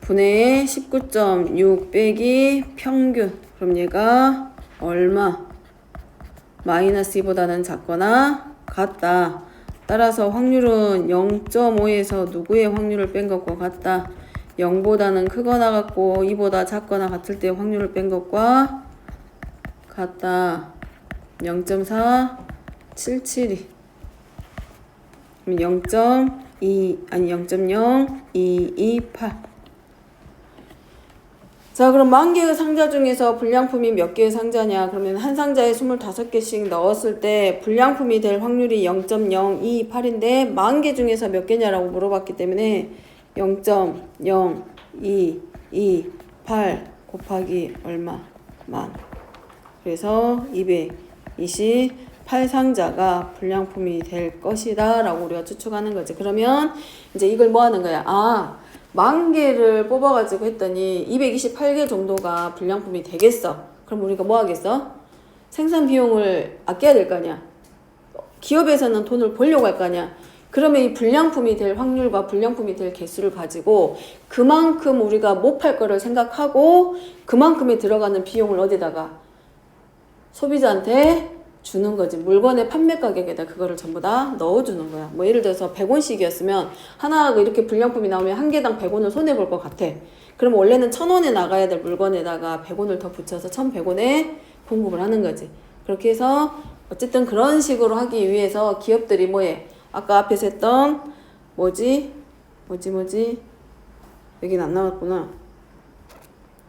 분의 19.6 빼기 평균. 그럼 얘가 얼마? 마이너스 2보다는 작거나 같다. 따라서 확률은 0.5에서 누구의 확률을 뺀 것과 같다. 0보다는 크거나 같고 2보다 작거나 같을 때 확률을 뺀 것과 같다. 0.477이 0.2 아니 0.0228. 자, 그럼 10,000개의 상자 중에서 불량품이 몇 개의 상자냐? 그러면 한 상자에 25개씩 넣었을 때 불량품이 될 확률이 0.028인데 10,000개 중에서 몇 개냐라고 물어봤기 때문에 0.0228 곱하기 얼마? 만. 그래서 228상자가 불량품이 될 것이다 라고 우리가 추측하는 거지. 그러면 이제 이걸 뭐 하는 거야? 10,000개를 뽑아가지고 했더니 228개 정도가 불량품이 되겠어. 그럼 우리가 뭐 하겠어? 생산 비용을 아껴야 될 거 아니야. 기업에서는 돈을 벌려고 할 거 아니야. 그러면 이 불량품이 될 확률과 불량품이 될 개수를 가지고 그만큼 우리가 못 팔 거를 생각하고 그만큼에 들어가는 비용을 어디다가 소비자한테 주는 거지. 물건의 판매 가격에다 그거를 전부 다 넣어주는 거야. 뭐 예를 들어서 100원씩이었으면 하나 이렇게 불량품이 나오면 한 개당 100원을 손해볼 것 같아. 그럼 원래는 1,000원에 나가야 될 물건에다가 100원을 더 붙여서 1,100원에 공급을 하는 거지. 그렇게 해서 어쨌든 그런 식으로 하기 위해서 기업들이 뭐해? 아까 앞에서 했던 뭐지? 여긴 안 나왔구나.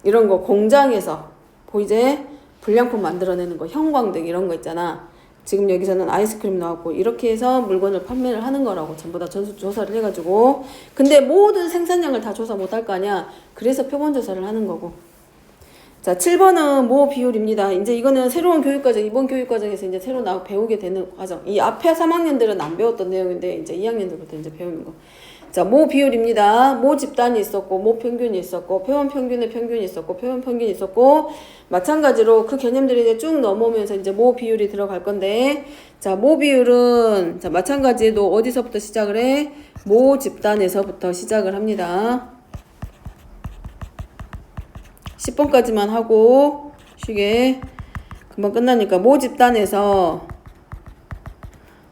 이런 거 공장에서 보이제? 불량품 만들어내는 거, 형광등 이런 거 있잖아. 지금 여기서는 아이스크림 나왔고 이렇게 해서 물건을 판매를 하는 거라고 전부 다 조사를 해가지고. 근데 모든 생산량을 다 조사 못할 거 아니야. 그래서 표본 조사를 하는 거고. 자, 7번은 모 비율입니다. 이제 이거는 새로운 교육과정, 이번 교육과정에서 이제 새로 배우게 되는 과정. 이 앞에 3학년들은 안 배웠던 내용인데 이제 2학년들부터 이제 배우는 거. 자, 모 비율입니다. 모 집단이 있었고, 모 평균이 있었고, 표본 평균의 평균이 있었고, 표본 평균이 있었고, 마찬가지로 그 개념들이 이제 쭉 넘어오면서 이제 모 비율이 들어갈 건데, 자, 모 비율은, 자, 마찬가지로 어디서부터 시작을 해? 모 집단에서부터 시작을 합니다. 10번까지만 하고, 쉬게. 금방 끝나니까, 모 집단에서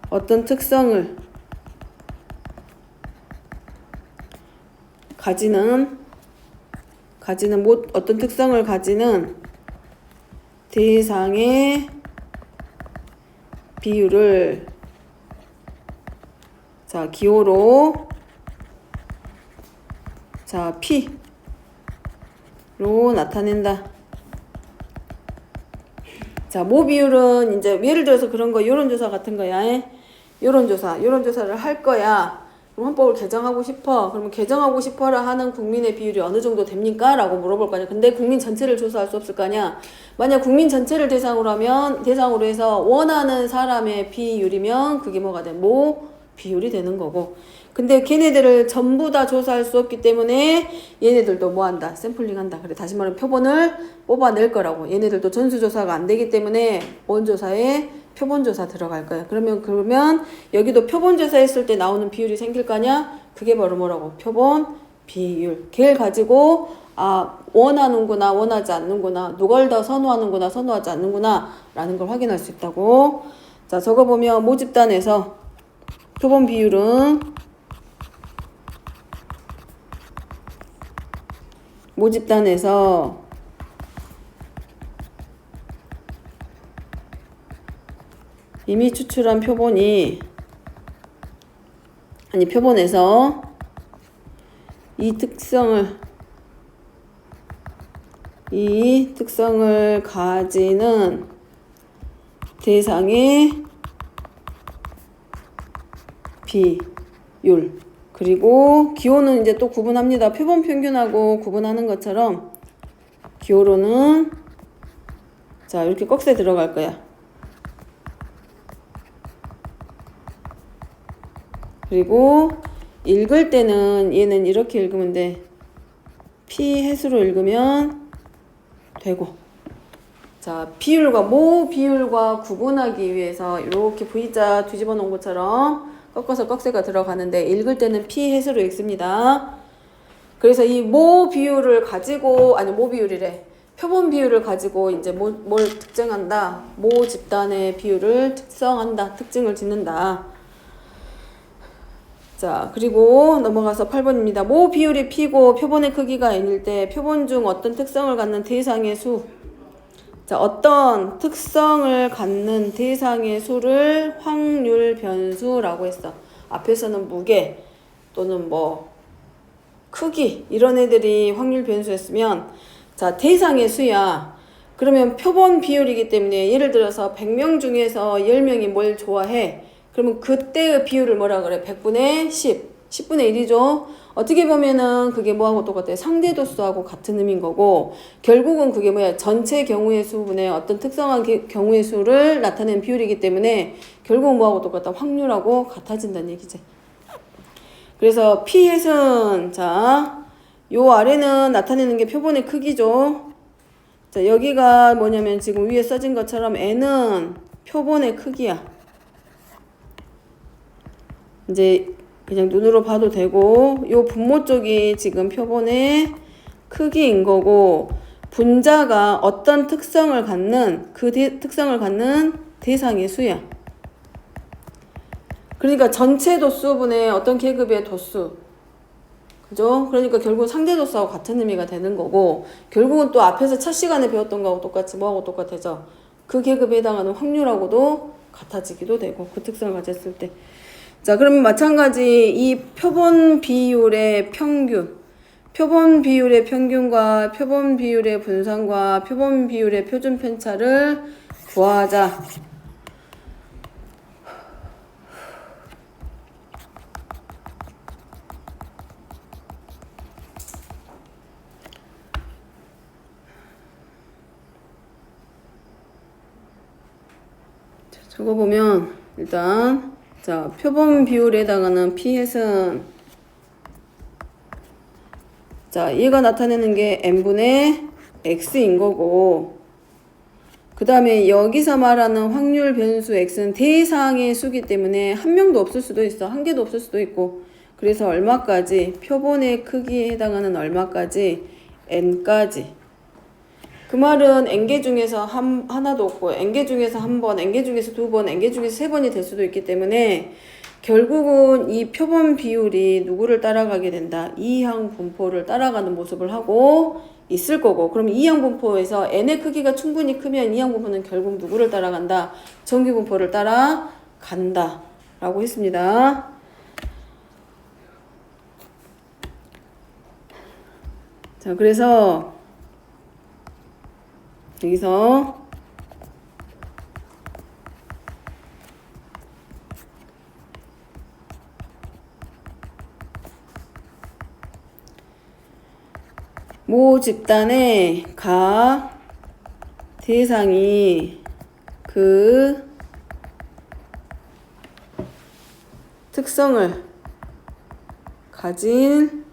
어떤 특성을 어떤 특성을 가지는 대상의 비율을 자, 기호로 자, P로 나타낸다. 자, 모 비율은 이제 예를 들어서 그런 거 요론조사 같은 거야. 요론조사를 할 거야. 그럼 헌법을 개정하고 싶어. 그러면 개정하고 싶어라 하는 국민의 비율이 어느 정도 됩니까? 라고 물어볼 거 아니야. 근데 국민 전체를 조사할 수 없을 거 아니야. 만약 국민 전체를 대상으로 해서 원하는 사람의 비율이면 그게 뭐가 돼? 모 비율이 되는 거고. 근데 걔네들을 전부 다 조사할 수 없기 때문에 얘네들도 뭐 한다? 샘플링 한다. 그래, 다시 말하면 표본을 뽑아낼 거라고. 얘네들도 전수조사가 안 되기 때문에 원조사에 표본조사 들어갈 거야. 그러면 여기도 표본조사 했을 때 나오는 비율이 생길 거 아니야? 그게 바로 뭐라고? 표본 비율. 걔를 가지고 원하는구나, 원하지 않는구나, 누굴 더 선호하는구나, 선호하지 않는구나 라는 걸 확인할 수 있다고. 자, 저거 보면 모집단에서 표본 비율은 모집단에서 이미 추출한 표본에서 이 특성을 가지는 대상의 비율. 그리고 기호는 이제 또 구분합니다. 표본 평균하고 구분하는 것처럼 기호로는 자, 이렇게 꺽쇠 들어갈 거야. 그리고 읽을 때는 얘는 이렇게 읽으면 돼. P 해수로 읽으면 되고. 자, 모 비율과 구분하기 위해서 이렇게 V자 뒤집어 놓은 것처럼 꺾어서 꺽쇠가 들어가는데 읽을 때는 P 해수로 읽습니다. 그래서 이 모 비율을 가지고, 표본 비율을 가지고 이제 뭘 특정한다? 모 집단의 비율을 특징을 짓는다. 자, 그리고 넘어가서 8번입니다. 모 비율이 P고 표본의 크기가 N일 때 표본 중 어떤 특성을 갖는 대상의 수. 자, 어떤 특성을 갖는 대상의 수를 확률 변수라고 했어. 앞에서는 무게 또는 크기 이런 애들이 확률 변수였으면, 자, 대상의 수야. 그러면 표본 비율이기 때문에 예를 들어서 100명 중에서 10명이 뭘 좋아해. 그러면 그때의 비율을 뭐라 그래? 100분의 10, 10분의 1이죠. 어떻게 보면은 그게 뭐하고 똑같아요? 상대도수하고 같은 의미인 거고, 결국은 그게 뭐야? 전체 경우의 수분의 어떤 특성한 경우의 수를 나타내는 비율이기 때문에 결국은 뭐하고 똑같다? 확률하고 같아진다는 얘기지. 그래서 P햇은 자, 요 아래는 나타내는 게 표본의 크기죠. 자, 여기가 뭐냐면 지금 위에 써진 것처럼 N은 표본의 크기야. 이제 그냥 눈으로 봐도 되고, 요 분모 쪽이 지금 표본의 크기인 거고, 분자가 어떤 특성을 갖는 특성을 갖는 대상의 수야. 그러니까 전체 도수분의 어떤 계급의 도수. 그죠? 그러니까 결국 상대 도수하고 같은 의미가 되는 거고, 결국은 또 앞에서 첫 시간에 배웠던 거하고 똑같이 뭐하고 똑같아져? 그 계급에 해당하는 확률하고도 같아지기도 되고, 그 특성을 가졌을 때. 자, 그러면 마찬가지 이 표본 비율의 평균과 표본 비율의 분산과 표본 비율의 표준 편차를 구하자. 자, 저거 보면 일단 자, 표본 비율에 해당하는 P햇은 자, 얘가 나타내는 게 n분의 x인 거고, 그 다음에 여기서 말하는 확률 변수 x는 대상의 수기 때문에 한 명도 없을 수도 있어. 한 개도 없을 수도 있고, 그래서 얼마까지? 표본의 크기에 해당하는 얼마까지? n까지. 그 말은 n개 중에서 하나도 없고, n개 중에서 한 번, n개 중에서 두 번, n개 중에서 세 번이 될 수도 있기 때문에 결국은 이 표본 비율이 누구를 따라가게 된다? 이항 분포를 따라가는 모습을 하고 있을 거고, 그럼 이항 분포에서 n의 크기가 충분히 크면 이항 분포는 결국 누구를 따라간다? 정규 분포를 따라간다 라고 했습니다. 자, 그래서 여기서 모 집단의 각 대상이 그 특성을 가진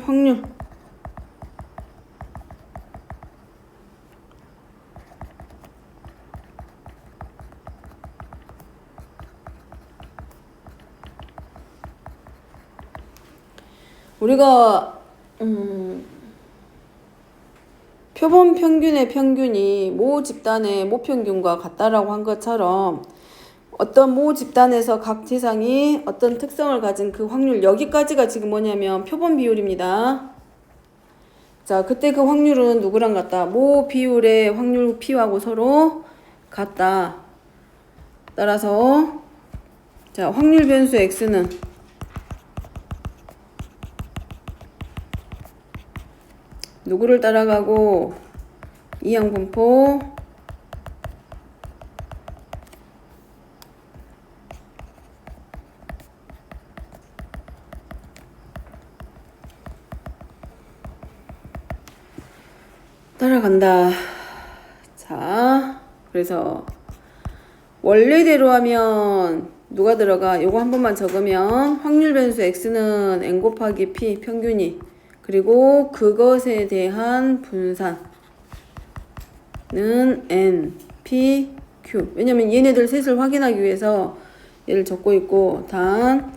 확률 우리가 표본 평균의 평균이 모 집단의 모평균과 같다라고 한 것처럼 어떤 모 집단에서 각 대상이 어떤 특성을 가진 그 확률, 여기까지가 지금 뭐냐면 표본 비율입니다. 자, 그때 그 확률은 누구랑 같다? 모 비율의 확률 P하고 서로 같다. 따라서 자, 확률 변수 X는 누구를 따라가고 이항분포 따라간다. 자, 그래서 원래대로 하면 누가 들어가? 요거 한 번만 적으면 확률 변수 X는 N 곱하기 P 평균이, 그리고 그것에 대한 분산은 N, P, Q. 왜냐면 얘네들 셋을 확인하기 위해서 얘를 적고 있고, 단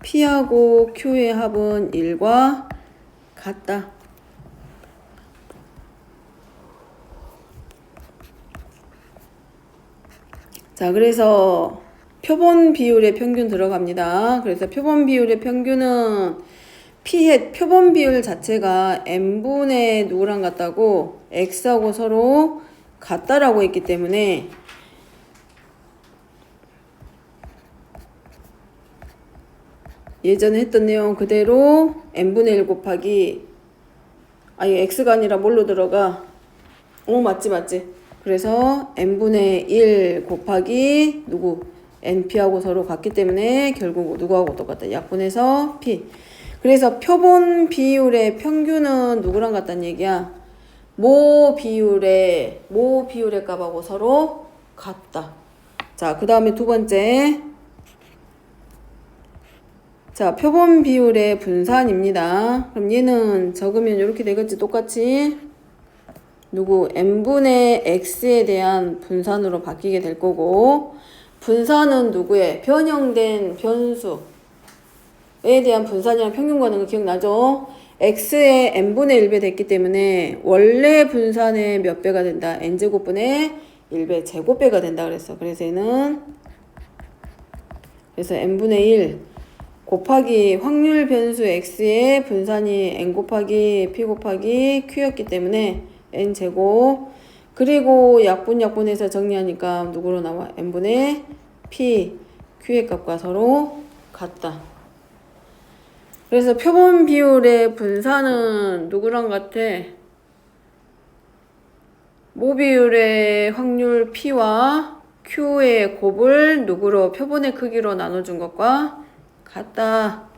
P하고 Q의 합은 1과 같다. 자, 그래서 표본 비율의 평균 들어갑니다. 그래서 표본 비율의 평균은 P의 표본 비율 자체가 n분의 누구랑 같다고? x하고 서로 같다라고 했기 때문에 예전에 했던 내용 그대로 n분의 1 곱하기, 아니 x가 아니라 뭘로 들어가? 맞지. 그래서 n분의 1 곱하기 누구? np하고 서로 같기 때문에 결국 누구하고 똑같다? 약분해서 p. 그래서 표본 비율의 평균은 누구랑 같다는 얘기야? 모 비율의 값하고 서로 같다. 자, 그 다음에 두 번째. 자, 표본 비율의 분산입니다. 그럼 얘는 적으면 이렇게 되겠지, 똑같이. 누구? n분의 x에 대한 분산으로 바뀌게 될 거고, 분산은 누구의? 변형된 변수에 대한 분산이랑 평균과는 기억나죠? x의 n분의 1배 됐기 때문에 원래 분산의 몇 배가 된다? n제곱분의 1배, 제곱배가 된다 그랬어. 그래서 얘는 n분의 1 곱하기 확률 변수 x의 분산이 n 곱하기 p 곱하기 q였기 때문에 n제곱, 그리고 약분해서 정리하니까 누구로 나와? n분의 p, q의 값과 서로 같다. 그래서 표본 비율의 분산은 누구랑 같아? 모 비율의 확률 p와 q의 곱을 누구로? 표본의 크기로 나눠준 것과 같다.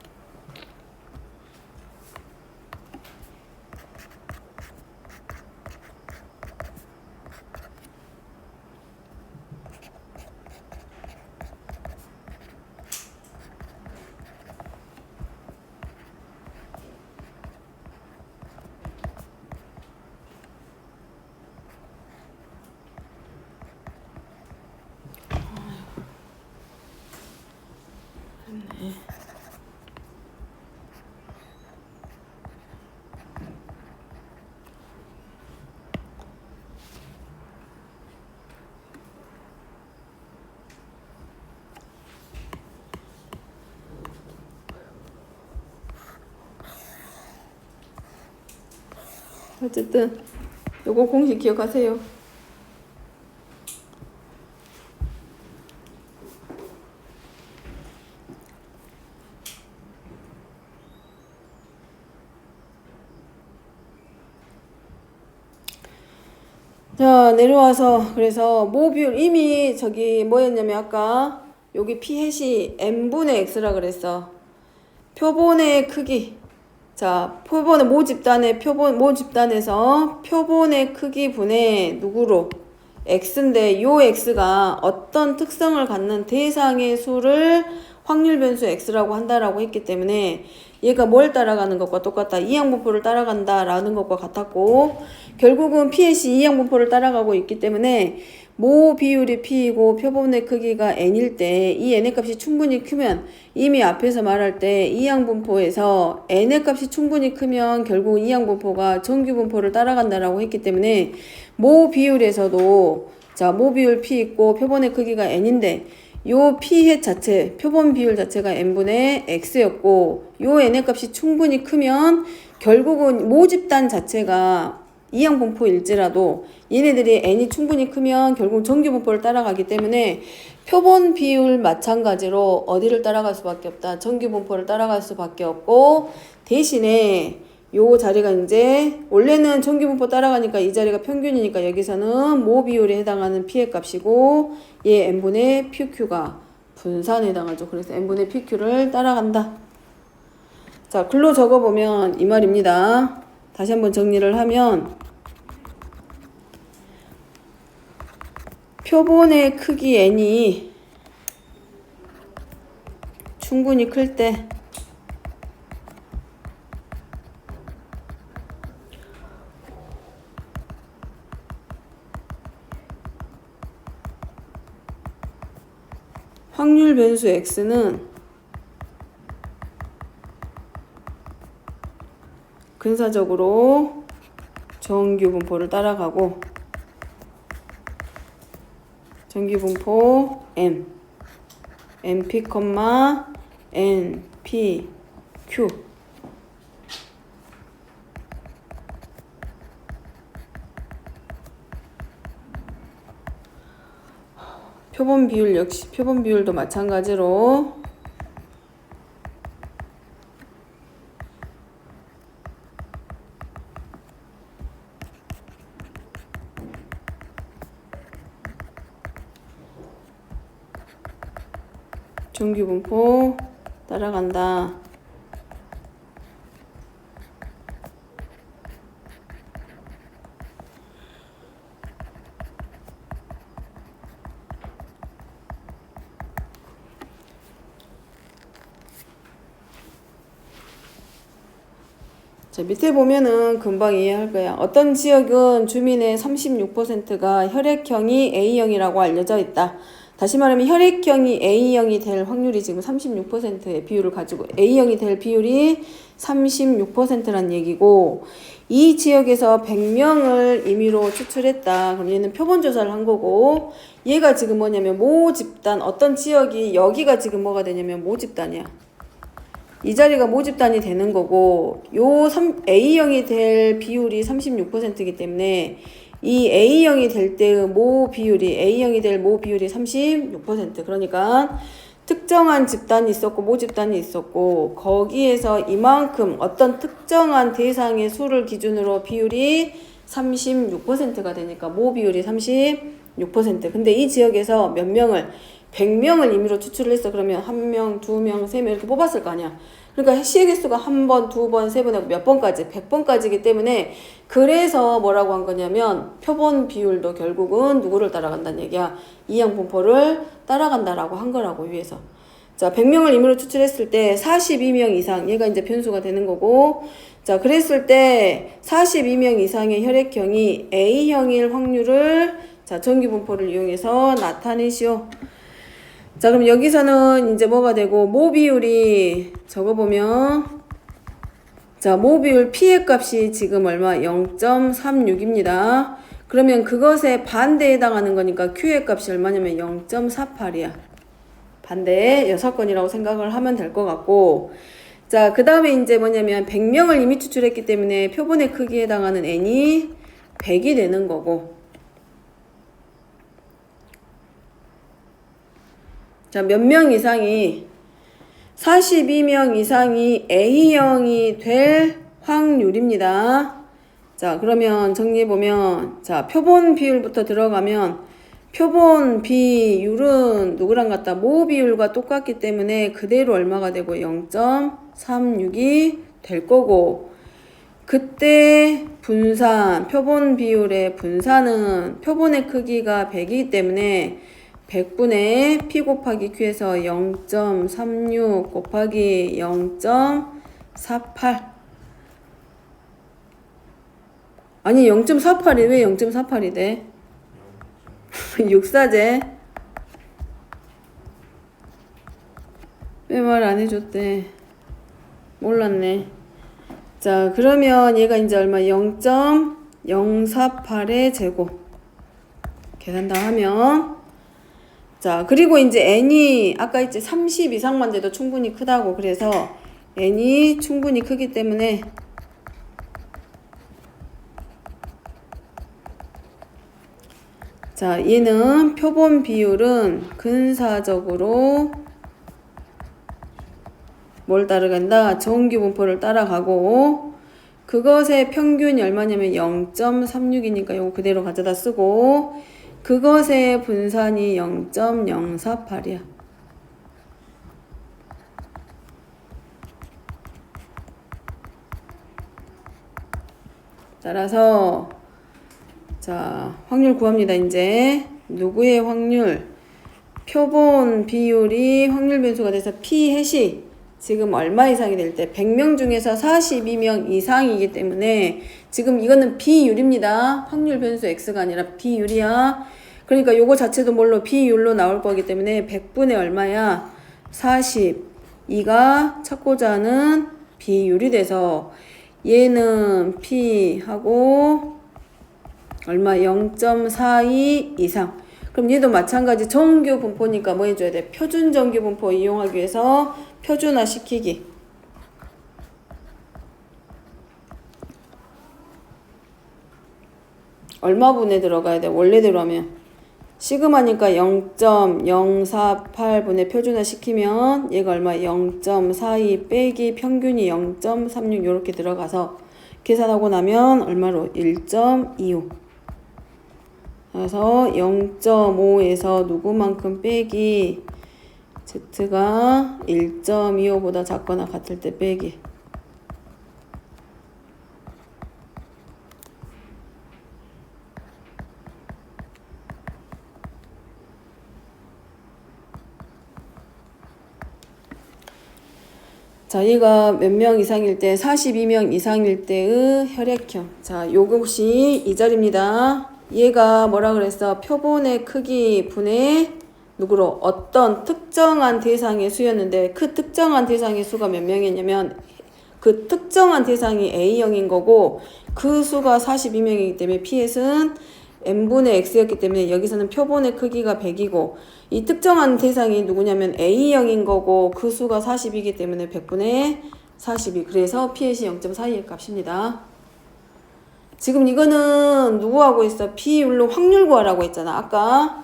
어쨌든 요거 공식 기억하세요. 자, 내려와서 그래서 모 비율 이미 저기 뭐였냐면 아까 여기 p 해시 n분의 x라 그랬어. 표본의 크기. 자, 표본의 모집단의 모집단에서 표본의 크기 분의 누구로? x인데 요 x가 어떤 특성을 갖는 대상의 수를 확률 변수 x라고 한다라고 했기 때문에 얘가 뭘 따라가는 것과 똑같다. 이항분포를 따라간다라는 것과 같았고 결국은 p시 이항분포를 따라가고 있기 때문에 모 비율이 p이고 표본의 크기가 n일 때 이 n의 값이 충분히 크면 이미 앞에서 말할 때 이항분포에서 n의 값이 충분히 크면 결국 이항분포가 정규분포를 따라간다라고 했기 때문에 모 비율에서도 자, 모 비율 p 있고 표본의 크기가 n인데 요 p해 자체, 표본 비율 자체가 n분의 x였고 요 n의 값이 충분히 크면 결국은 모집단 자체가 이항분포일지라도 얘네들이 n이 충분히 크면 결국 정규분포를 따라가기 때문에 표본 비율 마찬가지로 어디를 따라갈 수밖에 없다. 정규분포를 따라갈 수밖에 없고 대신에 요 자리가 이제 원래는 정규분포 따라가니까 이 자리가 평균이니까 여기서는 모 비율에 해당하는 p의 값이고 얘 n분의 pq가 분산에 해당하죠. 그래서 n분의 pq를 따라간다. 자, 글로 적어보면 이 말입니다. 다시 한번 정리를 하면 표본의 크기 n이 충분히 클 때 확률 변수 x는 근사적으로 정규분포를 따라가고 정규분포 m np, np, q 표본 비율 역시 표본 비율도 마찬가지로 정규분포 따라간다. 자, 밑에 보면은 금방 이해할 거야. 어떤 지역은 주민의 36%가 혈액형이 A형이라고 알려져 있다. 다시 말하면 혈액형이 A형이 될 확률이 지금 36%의 비율을 가지고 A형이 될 비율이 36%란 얘기고 이 지역에서 100명을 임의로 추출했다. 그럼 얘는 표본 조사를 한 거고 얘가 지금 뭐냐면 모집단 어떤 지역이 여기가 지금 뭐가 되냐면 모집단이야. 이 자리가 모집단이 되는 거고 요 A형이 될 비율이 36%이기 때문에 이 A형이 될 때의 모 비율이 A형이 될 모 비율이 36%. 그러니까 특정한 집단이 있었고 모집단이 있었고 거기에서 이만큼 어떤 특정한 대상의 수를 기준으로 비율이 36%가 되니까 모 비율이 36%. 근데 이 지역에서 몇 명을 100명을 임의로 추출을 했어. 그러면 1명, 2명, 3명 이렇게 뽑았을 거 아니야. 그러니까 시의 개수가 1번, 2번, 3번 하고 몇 번까지? 100번까지이기 때문에 그래서 뭐라고 한 거냐면 표본 비율도 결국은 누구를 따라간다는 얘기야. 이항분포를 따라간다라고 한 거라고 위에서. 자, 100명을 임의로 추출했을 때 42명 이상 얘가 이제 변수가 되는 거고 자, 그랬을 때 42명 이상의 혈액형이 A형일 확률을 자, 정규분포를 이용해서 나타내시오. 자, 그럼 여기서는 이제 뭐가 되고 모 비율이 적어보면 자, 모 비율 P의 값이 지금 얼마? 0.36입니다. 그러면 그것에 반대에 해당하는 거니까 Q의 값이 얼마냐면 0.48이야. 반대 6건이라고 생각을 하면 될 것 같고 자, 그 다음에 이제 뭐냐면 100명을 이미 추출했기 때문에 표본의 크기에 해당하는 N이 100이 되는 거고 자, 몇 명 이상이 42명 이상이 A형이 될 확률입니다. 자, 그러면 정리해보면, 자, 표본 비율부터 들어가면, 표본 비율은 누구랑 같다? 모 비율과 똑같기 때문에 그대로 얼마가 되고 0.36이 될 거고, 그때 분산, 표본 비율의 분산은 표본의 크기가 100이기 때문에 100분의 P 곱하기 Q에서 0.36 곱하기 0.48. 아니 0.48이 왜 0.48이 돼? 6사제 왜 말 안 해줬대? 몰랐네. 자, 그러면 얘가 이제 얼마? 0.048의 제곱. 계산 다 하면. 자, 그리고 이제 n이 아까 있지 30 이상만 돼도 충분히 크다고. 그래서 n이 충분히 크기 때문에 자, 얘는 표본 비율은 근사적으로 뭘 따라간다? 정규 분포를 따라가고 그것의 평균이 얼마냐면 0.36이니까 이거 그대로 가져다 쓰고 그것의 분산이 0.048이야. 따라서 자, 확률 구합니다. 이제 누구의 확률? 표본 비율이 확률 변수가 돼서 P 해시 지금 얼마 이상이 될 때 100명 중에서 42명 이상이기 때문에 지금 이거는 비율입니다. 확률 변수 X가 아니라 비율이야. 그러니까 요거 자체도 뭘로 비율로 나올 거기 때문에 100분의 얼마야? 42가 찾고자 하는 비율이 돼서 얘는 P하고 얼마? 0.42 이상. 그럼 얘도 마찬가지 정규 분포니까 뭐 해줘야 돼? 표준 정규 분포 이용하기 위해서 표준화 시키기. 얼마 분에 들어가야 돼? 원래대로 하면 시그마니까 0.048분에 표준화 시키면 얘가 얼마? 0.42 빼기 평균이 0.36 이렇게 들어가서 계산하고 나면 얼마로? 1.25. 그래서 0.5에서 누구만큼 빼기 Z가 1.25보다 작거나 같을 때 빼기. 자, 얘가 몇 명 이상일 때 42명 이상일 때의 혈액형. 자, 요것이 이 자리입니다. 얘가 뭐라 그랬어? 표본의 크기 분의 누구로? 어떤 특정한 대상의 수였는데 그 특정한 대상의 수가 몇 명이냐면 그 특정한 대상이 A형인 거고 그 수가 42명이기 때문에 P햇은 n분의 x였기 때문에 여기서는 표본의 크기가 100이고 이 특정한 대상이 누구냐면 A형인 거고 그 수가 40이기 때문에 100분의 42. 그래서 P햇이 0.42의 값입니다. 지금 이거는 누구 하고 있어? 비율로 확률 구하라고 했잖아. 아까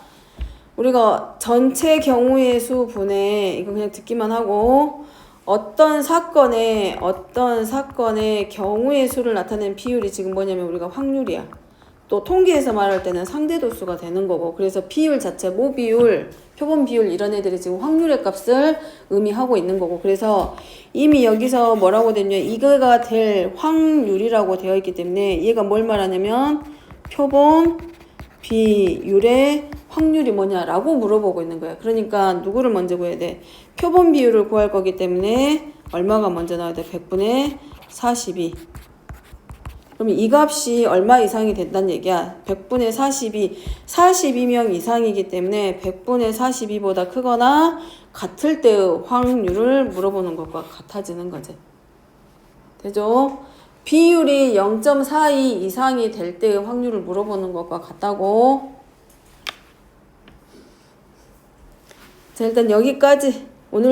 우리가 전체 경우의 수 분의 이거 그냥 듣기만 하고 어떤 사건의 경우의 수를 나타낸 비율이 지금 뭐냐면 우리가 확률이야. 또 통계에서 말할 때는 상대도수가 되는 거고 그래서 비율 자체, 모비율, 표본 비율 이런 애들이 지금 확률의 값을 의미하고 있는 거고 그래서 이미 여기서 뭐라고 됐냐 이거가 될 확률이라고 되어 있기 때문에 얘가 뭘 말하냐면 표본 비율의 확률이 뭐냐라고 물어보고 있는 거야. 그러니까 누구를 먼저 구해야 돼? 표본 비율을 구할 거기 때문에 얼마가 먼저 나와야 돼? 100분의 42. 그러면 이 값이 얼마 이상이 된다는 얘기야. 100분의 42, 42명 이상이기 때문에 100분의 42보다 크거나 같을 때의 확률을 물어보는 것과 같아지는 거지. 되죠? 비율이 0.42 이상이 될 때의 확률을 물어보는 것과 같다고. 자, 일단 여기까지.